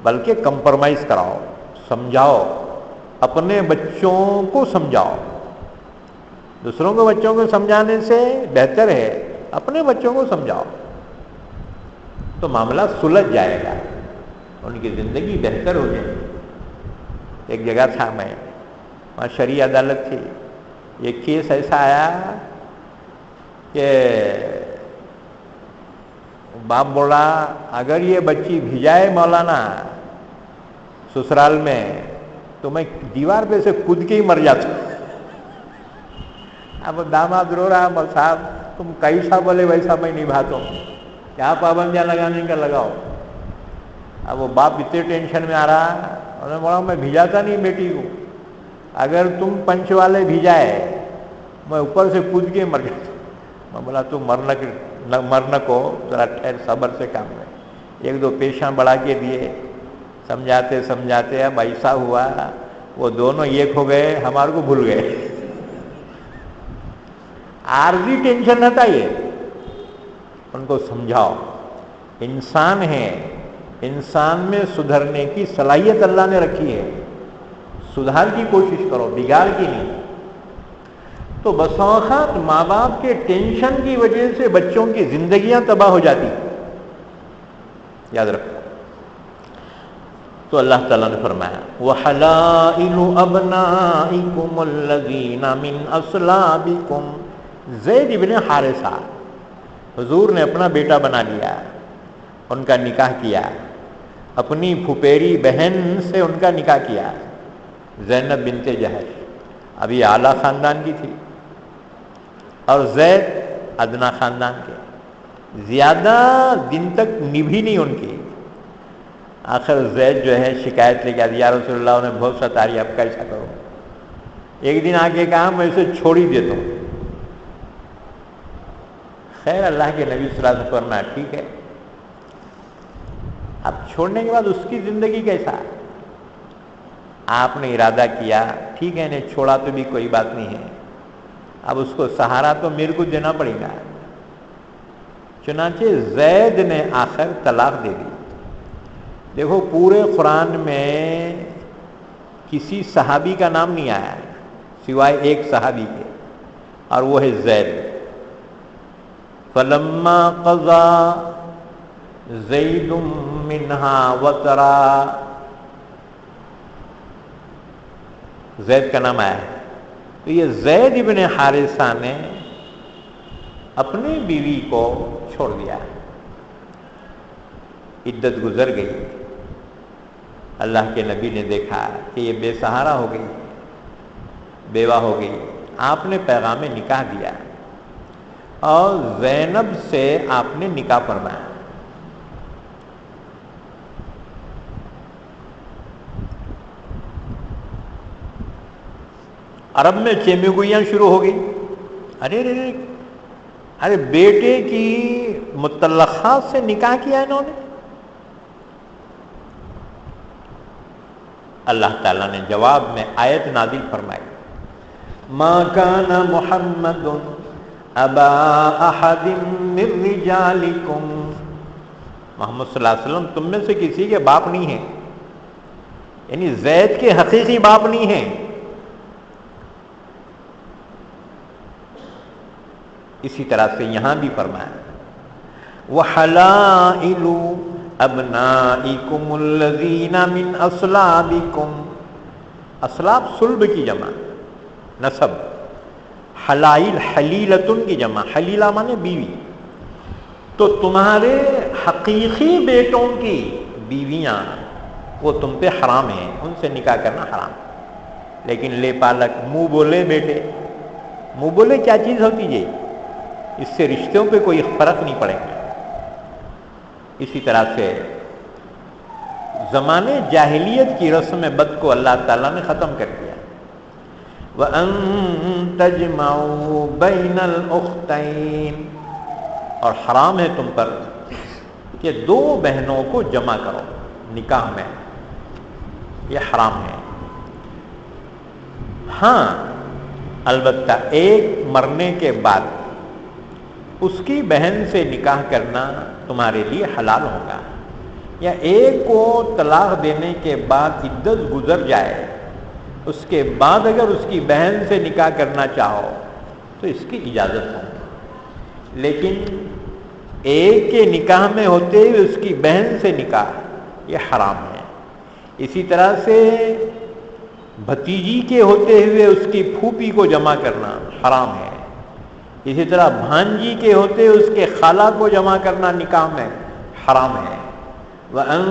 بلکہ کمپرومائز کراؤ، سمجھاؤ، اپنے بچوں کو سمجھاؤ. دوسروں کو بچوں کو سمجھانے سے بہتر ہے اپنے بچوں کو سمجھاؤ، تو معاملہ سلجھ جائے گا، ان کی زندگی بہتر ہو جائے گی. ایک جگہ تھا میں، وہاں شرعی عدالت تھی. ایک کیس ایسا آیا کہ باپ بولا اگر یہ بچی بھیجائے مولانا سسرال میں تو میں دیوار پہ سے کود کے ہی مر جاتا. اب داماد رو رہا، صاحب تم کیسا بولے ویسا میں نبھاتا ہوں، کیا پابندیاں لگانے کا لگاؤ. اب وہ باپ اتنے ٹینشن میں آ رہا، انہوں نے بولا میں بھیجاتا نہیں بیٹی کو، اگر تم پنچ والے بھیجائے میں اوپر سے کود کے مر جاتا. میں بولا تو مرنا کو ذرا ٹھہر، صبر سے کام لے. ایک دو پیشاں بڑھا کے دیے، سمجھاتے سمجھاتے اب ایسا ہوا وہ دونوں ایک ہو گئے، ہمارے کو بھول گئے. عارضی ٹینشن رہتا یہ. ان کو سمجھاؤ، انسان ہے، انسان میں سدھرنے کی صلاحیت اللہ نے رکھی ہے. سدھار کی کوشش کرو، بگاڑ کی نہیں. تو بس اوقات ماں باپ کے ٹینشن کی وجہ سے بچوں کی زندگیاں تباہ ہو جاتی، یاد رکھو. تو اللہ تعالیٰ نے فرمایا وَحَلَائِلُ أَبْنَائِكُمُ الَّذِينَ مِنْ أَصْلَابِكُمْ. زید ابن حارثہ حضور نے اپنا بیٹا بنا لیا، ان کا نکاح کیا، اپنی پھپھیری بہن سے ان کا نکاح کیا، زینب بنت جہش. ابھی اعلیٰ خاندان کی تھی، اور زید ادنا خاندان کے. زیادہ دن تک نبھی نہیں ان کی. آخر زید جو ہے شکایت لے کے آدھی، یا رسول اللہ انہیں بہت ستا رہی، اب کیسا کرو. ایک دن آگے کہا میں اسے چھوڑ ہی دیتا ہوں. خیر اللہ کے نبی صلی اللہ علیہ وسلم فرمایا ٹھیک ہے. اب چھوڑنے کے بعد اس کی زندگی کیسا؟ آپ نے ارادہ کیا ٹھیک ہے انہیں چھوڑا تو بھی کوئی بات نہیں ہے، اب اس کو سہارا تو میرے کو دینا پڑے گا. چنانچہ زید نے آخر طلاق دے دی. دیکھو پورے قرآن میں کسی صحابی کا نام نہیں آیا سوائے ایک صحابی کے، اور وہ ہے زید. فلما قضى زید منها وطرا، زید کا نام آیا ہے. تو یہ زید ابن حارثہ نے اپنی بیوی کو چھوڑ دیا، عدت گزر گئی. اللہ کے نبی نے دیکھا کہ یہ بے سہارا ہو گئی، بیوہ ہو گئی. آپ نے پیغام نکاح دیا اور زینب سے آپ نے نکاح فرمایا. عرب میں چیمگوئیاں شروع ہو گئی. ارے بیٹے کی مطلقہ سے نکاح کیا انہوں نے. اللہ تعالیٰ نے جواب میں آیت نازل فرمائی ما کان محمد ابا احد من رجالکم. محمد صلی اللہ علیہ وسلم تم میں سے کسی کے باپ نہیں ہیں، یعنی زید کے حقیقی باپ نہیں ہیں. اسی طرح سے یہاں بھی فرمایا وَحَلَائِلُ ابنائکم الذین من اصلابکم، اصلاب صلب کی جمع، نسب، حلائل حلیلتن کی جمع، حلیلہ مانے بیوی، تو تمہارے حقیقی بیٹوں کی بیویاں وہ تم پہ حرام ہیں، ان سے نکاح کرنا حرام۔ لیکن لے پالک، منہ بولے بیٹے، منہ بولے کیا چیز ہوتی ہے، اس سے رشتوں پہ کوئی فرق نہیں پڑے گا۔ اسی طرح سے زمانے جاہلیت کی رسم بد کو اللہ تعالیٰ نے ختم کر دیا۔ وَأَن تَجْمَعُوا بَيْنَ الْأُخْتَيْنِ، اور حرام ہے تم پر کہ دو بہنوں کو جمع کرو نکاح میں، یہ حرام ہے۔ ہاں البتہ ایک مرنے کے بعد اس کی بہن سے نکاح کرنا تمہارے لیے حلال ہوگا، یا ایک کو طلاق دینے کے بعد عدت گزر جائے، اس کے بعد اگر اس کی بہن سے نکاح کرنا چاہو تو اس کی اجازت ہو، لیکن ایک کے نکاح میں ہوتے ہوئے اس کی بہن سے نکاح یہ حرام ہے۔ اسی طرح سے بھتیجی کے ہوتے ہوئے اس کی پھوپھی کو جمع کرنا حرام ہے۔ اسی طرح بھانجی کے ہوتے ہوئے اس کے خالہ کو جمع کرنا نکاح میں حرام ہے۔ وَأَن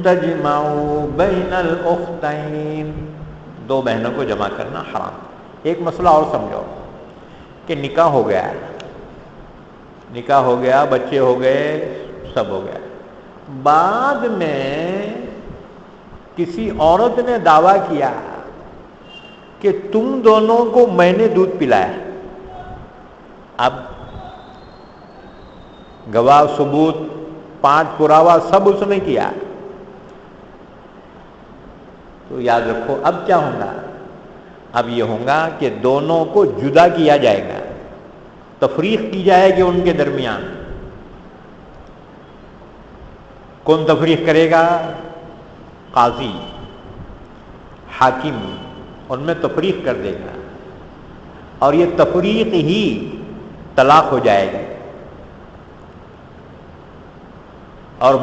تَجْمَعُوا بَيْنَ الْأُخْتَيْنِ، دو بہنوں کو جمع کرنا حرام۔ ایک مسئلہ اور سمجھو کہ نکاح ہو گیا، نکاح ہو گیا، بچے ہو گئے، سب ہو گیا، بعد میں کسی عورت نے دعویٰ کیا کہ تم دونوں کو میں نے دودھ پلایا، اب گواہ ثبوت 5 پراوا سب اس نے کیا، تو یاد رکھو اب کیا ہوگا، اب یہ ہوگا کہ دونوں کو جدا کیا جائے گا، تفریق کی جائے گی ان کے درمیان۔ کون تفریق کرے گا؟ قاضی، حاکم، ان میں تفریق کر دے گا، اور یہ تفریق ہی طلاق ہو جائے گی، اور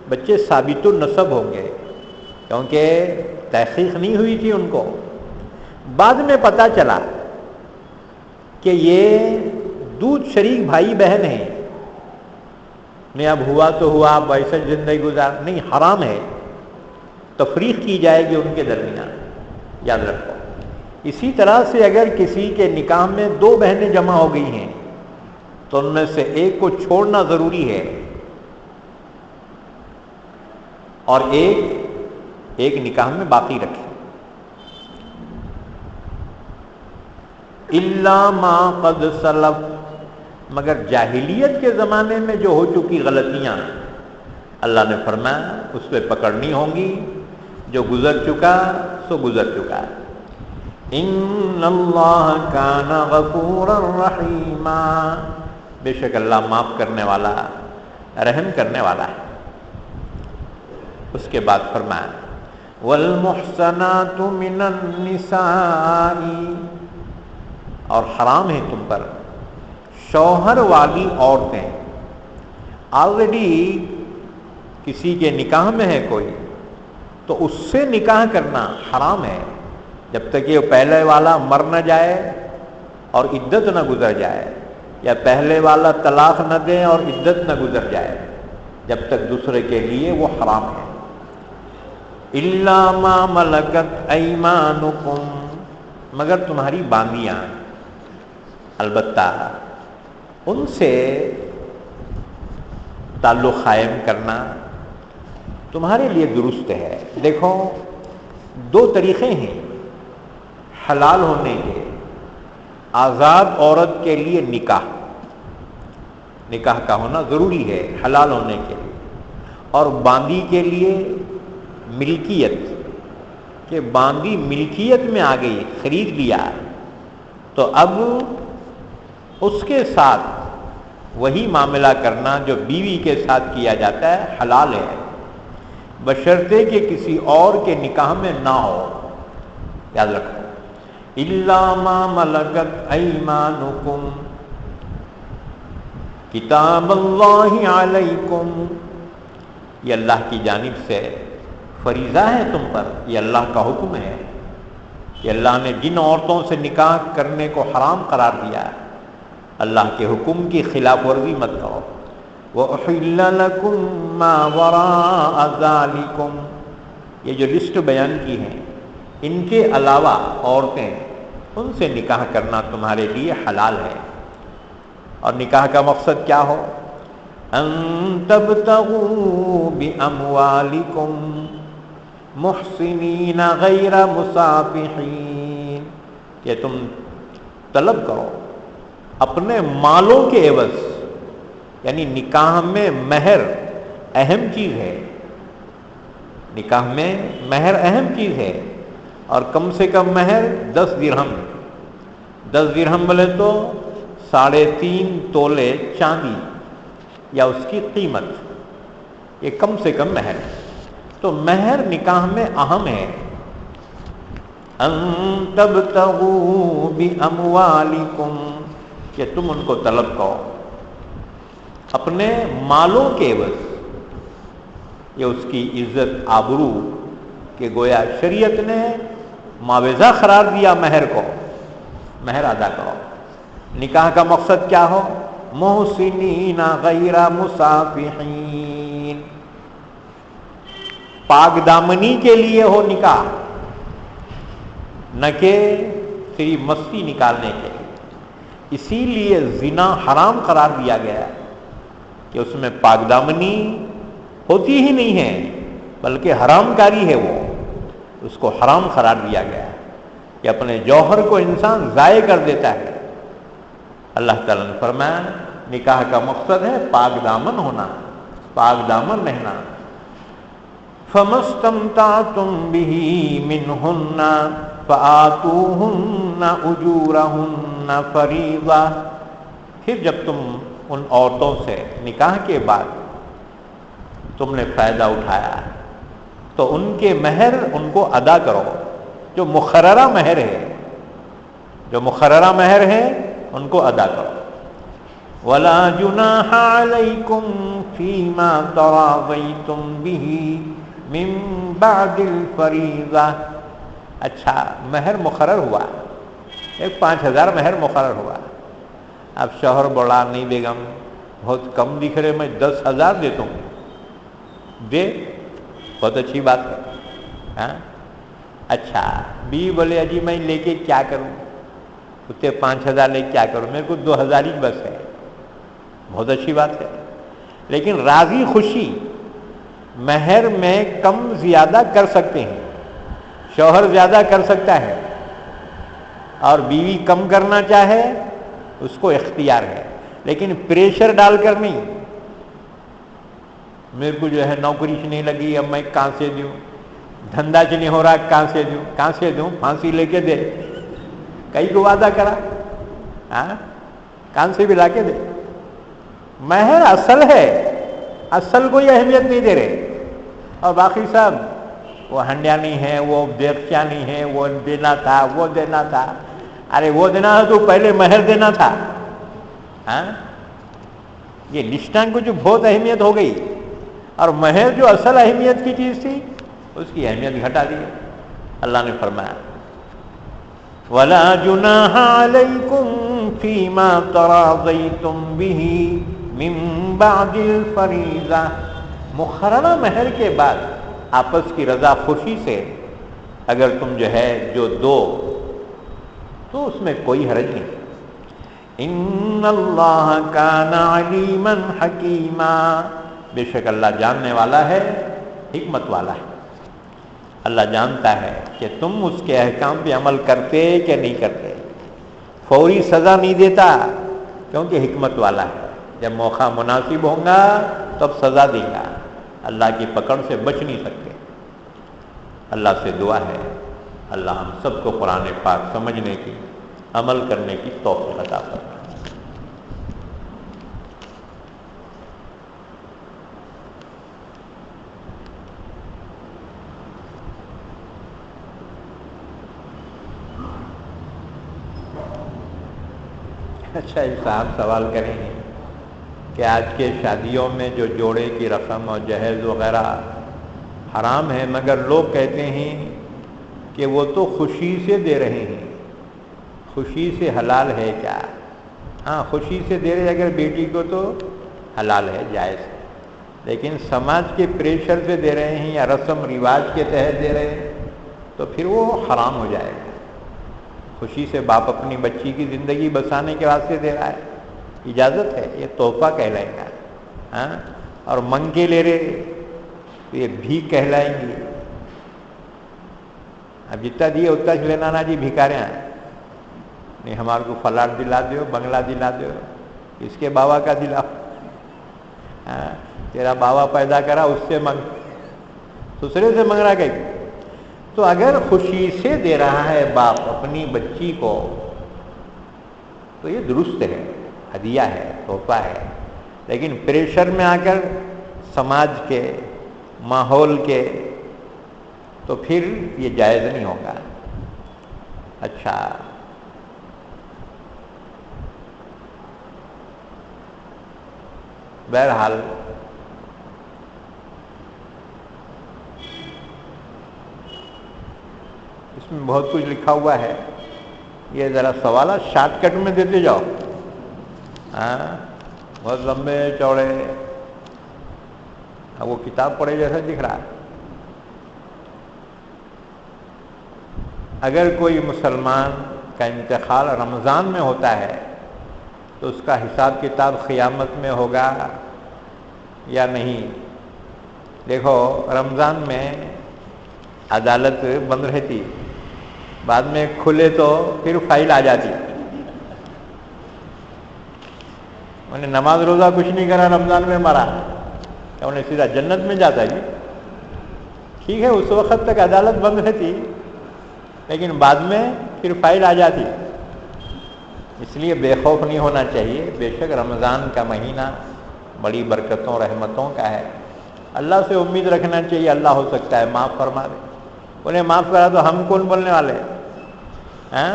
بچے ثابت النسب ہوں گے، کیونکہ تحقیق نہیں ہوئی تھی ان کو، بعد میں پتہ چلا کہ یہ دودھ شریک بھائی بہن ہیں، نہیں اب ہوا تو ہوا، اب ایسے زندگی گزار نہیں، حرام ہے، تفریق کی جائے گی ان کے درمیان، یاد رکھو۔ اسی طرح سے اگر کسی کے نکاح میں 2 بہنیں جمع ہو گئی ہیں تو ان میں سے ایک کو چھوڑنا ضروری ہے، اور ایک نکاح میں باقی رکھے۔ الا ما قد سلف، مگر جاہلیت کے زمانے میں جو ہو چکی غلطیاں اللہ نے فرمایا اس پہ پکڑنی ہوں گی، جو گزر چکا سو گزر چکا۔ ان اللہ کان غفورا رحیما، بے شک اللہ معاف کرنے والا، رحم کرنے والا ہے۔ اس کے بعد فرمایا والمحصنات من النساء، اور حرام ہے تم پر شوہر والی عورتیں، آلریڈی کسی کے نکاح میں ہے کوئی تو اس سے نکاح کرنا حرام ہے، جب تک یہ پہلے والا مر نہ جائے اور عدت نہ گزر جائے، یا پہلے والا طلاق نہ دے اور عدت نہ گزر جائے، جب تک دوسرے کے لیے وہ حرام ہے۔ الا ما ملکت ایمانکم، مگر تمہاری باندیاں، البتہ ان سے تعلق قائم کرنا تمہارے لیے درست ہے۔ دیکھو 2 طریقے ہیں حلال ہونے کے، آزاد عورت کے لیے نکاح کا ہونا ضروری ہے حلال ہونے کے لیے، اور باندی کے لیے ملکیت، کہ باندی ملکیت میں آ گئی، خرید لیا، تو اب اس کے ساتھ وہی معاملہ کرنا جو بیوی کے ساتھ کیا جاتا ہے حلال ہے، بشرطے کہ کسی اور کے نکاح میں نہ ہو، یاد رکھو۔ الا ما ملکت ایمانکم کتاب اللہ علیکم، یہ اللہ کی جانب سے فریضہ ہے تم پر، یہ اللہ کا حکم ہے کہ اللہ نے جن عورتوں سے نکاح کرنے کو حرام قرار دیا ہے، اللہ کے حکم کی خلاف ورزی مت کرو۔ وَأُحِلَّ لَكُم مَّا وَرَاءَ ذَلِكُمْ، یہ جو لسٹ بیان کی ہے، ان کے علاوہ عورتیں، ان سے نکاح کرنا تمہارے لیے حلال ہے۔ اور نکاح کا مقصد کیا ہو؟ ان تبتغوا باموالکم محسنین غیر مصافحین، کہ تم طلب کرو اپنے مالوں کے عوض، یعنی نکاح میں مہر اہم چیز ہے، نکاح میں مہر اہم چیز ہے، اور کم سے کم مہر 10 درہم، 10 درہم بولے تو 3.5 تولے چاندی یا اس کی قیمت، یہ کم سے کم مہر ہے۔ تو مہر نکاح میں اہم ہے۔ ان تبتغوا باموالکم، کہ تم ان کو طلب کرو اپنے مالوں کے عوض، یہ اس کی عزت آبرو کہ گویا شریعت نے معاوضہ قرار دیا مہر کو، مہر ادا کرو۔ نکاح کا مقصد کیا ہو؟ محسنین غیر مصافحین، پاک دامنی کے لیے ہو نکاح، نہ کہ صرف مستی نکالنے کے لیے۔ اسی لیے زنا حرام قرار دیا گیا ہے کہ اس میں پاک دامنی ہوتی ہی نہیں ہے، بلکہ حرام کاری ہے، وہ اس کو حرام قرار دیا گیا ہے کہ اپنے جوہر کو انسان ضائع کر دیتا ہے۔ اللہ تعالیٰ نے فرمایا نکاح کا مقصد ہے پاک دامن ہونا، پاک دامن رہنا۔ فَمَسْتَمْتَعْتُمْ بِهِ مِنْهُنَّ فَآتُوهُنَّ أُجُورَهُنَّ فَرِيضَةً، پھر جب تم ان عورتوں سے نکاح کے بعد تم نے فائدہ اٹھایا تو ان کے مہر ان کو ادا کرو، جو مقررہ مہر ہے، جو مقررہ مہر ہے ان کو ادا کرو۔ وَلَا جُنَاحَ عَلَيْكُمْ فِيمَا تَرَاضَيْتُمْ بِهِ مِن بَعْدِ الْفَرِيضَةِ، اچھا مہر مقرر ہوا، ایک 5,000 مہر مقرر ہوا، اب شوہر بولا نہیں بیگم بہت کم دکھ رہے، میں 10,000 دیتا ہوں، دے، بہت اچھی بات ہے، ہاں؟ اچھا بیوی بولے اجی میں لے کے کیا کروں، اتنے 5,000 لے کے کیا کروں، میرے کو 2,000 ہی بس ہے، بہت اچھی بات ہے، لیکن راضی خوشی مہر میں کم زیادہ کر سکتے ہیں، شوہر زیادہ کر سکتا ہے اور بیوی کم کرنا چاہے اس کو اختیار ہے، لیکن پریشر ڈال کر نہیں، میرے کو جو ہے نوکری سے نہیں لگی اب میں کہاں سے دوں، دھندا سے نہیں ہو رہا کہاں سے دوں، کہاں سے دوں، پھانسی لے کے دے، کئی کو وعدہ کرا، ہاں کہاں سے بھی لا کے دے۔ مہر اصل ہے، اصل کوئی اہمیت نہیں دے رہے، اور باقی سب وہ ہنڈیا نہیں ہے، وہ دیرچا نہیں ہے، وہ دینا تھا، وہ دینا تھا، ارے وہ دینا تھا تو پہلے مہر دینا تھا، ہاں؟ یہ لسٹان کو جو بہت اہمیت ہو گئی، اور مہر جو اصل اہمیت کی چیز تھی اس کی اہمیت گھٹا دی۔ اللہ نے فرمایا وَلَا جُنَاحَ عَلَيْكُمْ فِيمَا تَرَاضَيْتُمْ بِهِ مِن بَعْدِ الْفَرِيضَةِ، مقررہ مہر کے بعد آپس کی رضا خوشی سے اگر تم جو ہے جو دو تو اس میں کوئی حرج نہیں۔ ان اللہ کان علیما حکیما، بے شک اللہ جاننے والا ہے، حکمت والا ہے۔ اللہ جانتا ہے کہ تم اس کے احکام پہ عمل کرتے کہ نہیں کرتے، فوری سزا نہیں دیتا کیونکہ حکمت والا ہے، جب موقع مناسب ہوگا تب سزا دے گا، اللہ کی پکڑ سے بچ نہیں سکتے۔ اللہ سے دعا ہے اللہ ہم سب کو قرآن پاک سمجھنے کی، عمل کرنے کی توفیق عطا فرمائے۔ اچھا صاحب سوال کریں گے، کہ آج کے شادیوں میں جو جوڑے کی رقم اور جہیز وغیرہ حرام ہے، مگر لوگ کہتے ہیں کہ وہ تو خوشی سے دے رہے ہیں، خوشی سے حلال ہے کیا؟ ہاں خوشی سے دے رہے، اگر بیٹی کو تو حلال ہے، جائز ہے، لیکن سماج کے پریشر سے دے رہے ہیں یا رسم رواج کے تحت دے رہے ہیں تو پھر وہ حرام ہو جائے گا۔ خوشی سے باپ اپنی بچی کی زندگی بسانے کے واسطے دے رہا ہے، اجازت ہے، یہ تحفہ کہلائے گا، ہاں، اور منگ کے لے رہے تو یہ بھیک کہلائیں گی۔ اب جتنا دیے اتنا لینا نا جی، بھکاریاں نہیں، ہمارے کو فلاٹ دلا دو، بنگلہ دلا دو، اس کے بابا کا دلاؤ، ہاں، تیرا بابا پیدا کرا اس سے منگ، دوسرے سے منگ رہا کہ تو اگر خوشی سے دے رہا ہے باپ اپنی بچی کو تو یہ درست ہے، ہدیہ ہے، تحفہ ہے، لیکن پریشر میں آ کر سماج کے ماحول کے تو پھر یہ جائز نہیں ہوگا۔ اچھا، بہرحال اس میں بہت کچھ لکھا ہوا ہے، یہ ذرا سوالات شارٹ کٹ میں دیتے جاؤ، ہاں، بہت لمبے چوڑے، اب وہ کتاب پڑھے جیسا دکھ رہا ہے۔ اگر کوئی مسلمان کا انتقال رمضان میں ہوتا ہے تو اس کا حساب کتاب قیامت میں ہوگا یا نہیں؟ دیکھو رمضان میں عدالت بند رہتی، بعد میں کھلے تو پھر فائل آ جاتی، میں نے نماز روزہ کچھ نہیں کرا رمضان میں مرا، کیا انہیں سیدھا جنت میں جاتا ہے؟ ٹھیک ہے، اس وقت تک عدالت بند رہتی، لیکن بعد میں پھر فائل آ جاتی، اس لیے بے خوف نہیں ہونا چاہیے۔ بے شک رمضان کا مہینہ بڑی برکتوں رحمتوں کا ہے، اللہ سے امید رکھنا چاہیے، اللہ ہو سکتا ہے معاف فرما دے، انہیں معاف کرا تو ہم کون بولنے والے ہیں؟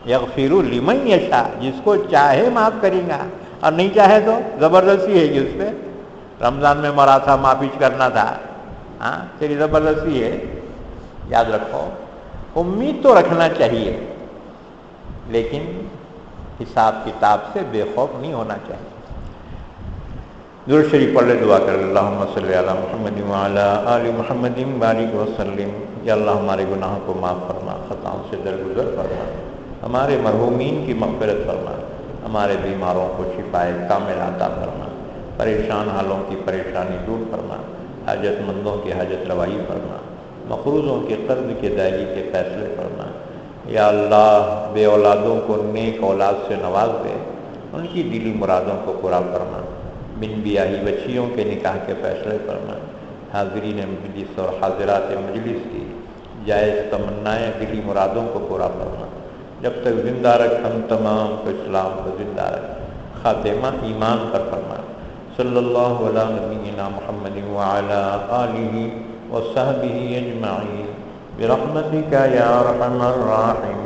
یغفر لمن یشاء، جس کو چاہے معاف کرے گا، اور نہیں چاہے تو زبردستی ہے کہ اس پہ رمضان میں مرا تھا، معافی کرنا تھا، ہاں، تیری زبردستی ہے۔ یاد رکھو، امید تو رکھنا چاہیے لیکن حساب کتاب سے بے خوف نہیں ہونا چاہیے۔ درود شریف پڑھ لے، دعا کر لے، اللہم صلی علی محمد وعلی آل محمد بارک وسلم۔ یا اللہ ہمارے گناہوں کو معاف فرما، خطاؤں سے درگزر فرما، ہمارے مرحومین کی مغفرت فرما، ہمارے بیماروں کو شفائے کامل عطا فرما، پریشان حالوں کی پریشانی دور فرما، حاجت مندوں کی حاجت روائی فرما، مقروضوں کے قرض کی ادائیگی کے فیصلے فرما۔ یا اللہ بے اولادوں کو نیک اولاد سے نواز دے، ان کی دلی مرادوں کو پورا فرما، بن بیاہی بچیوں کے نکاح کے فیصلے فرما، حاضرین مجلس اور حاضرات مجلس کی جائز تمنائیں دلی مرادوں کو پورا فرما، جب تک زندہ رکھ ہم تمام کو اسلام کو زندہ رکھ، خاتمہ ایمان پر فرما۔ صلی اللہ علی نبینا محمد وعلی آلہ وصحبہ اجمعین برحمتک یا ارحم الراحمین۔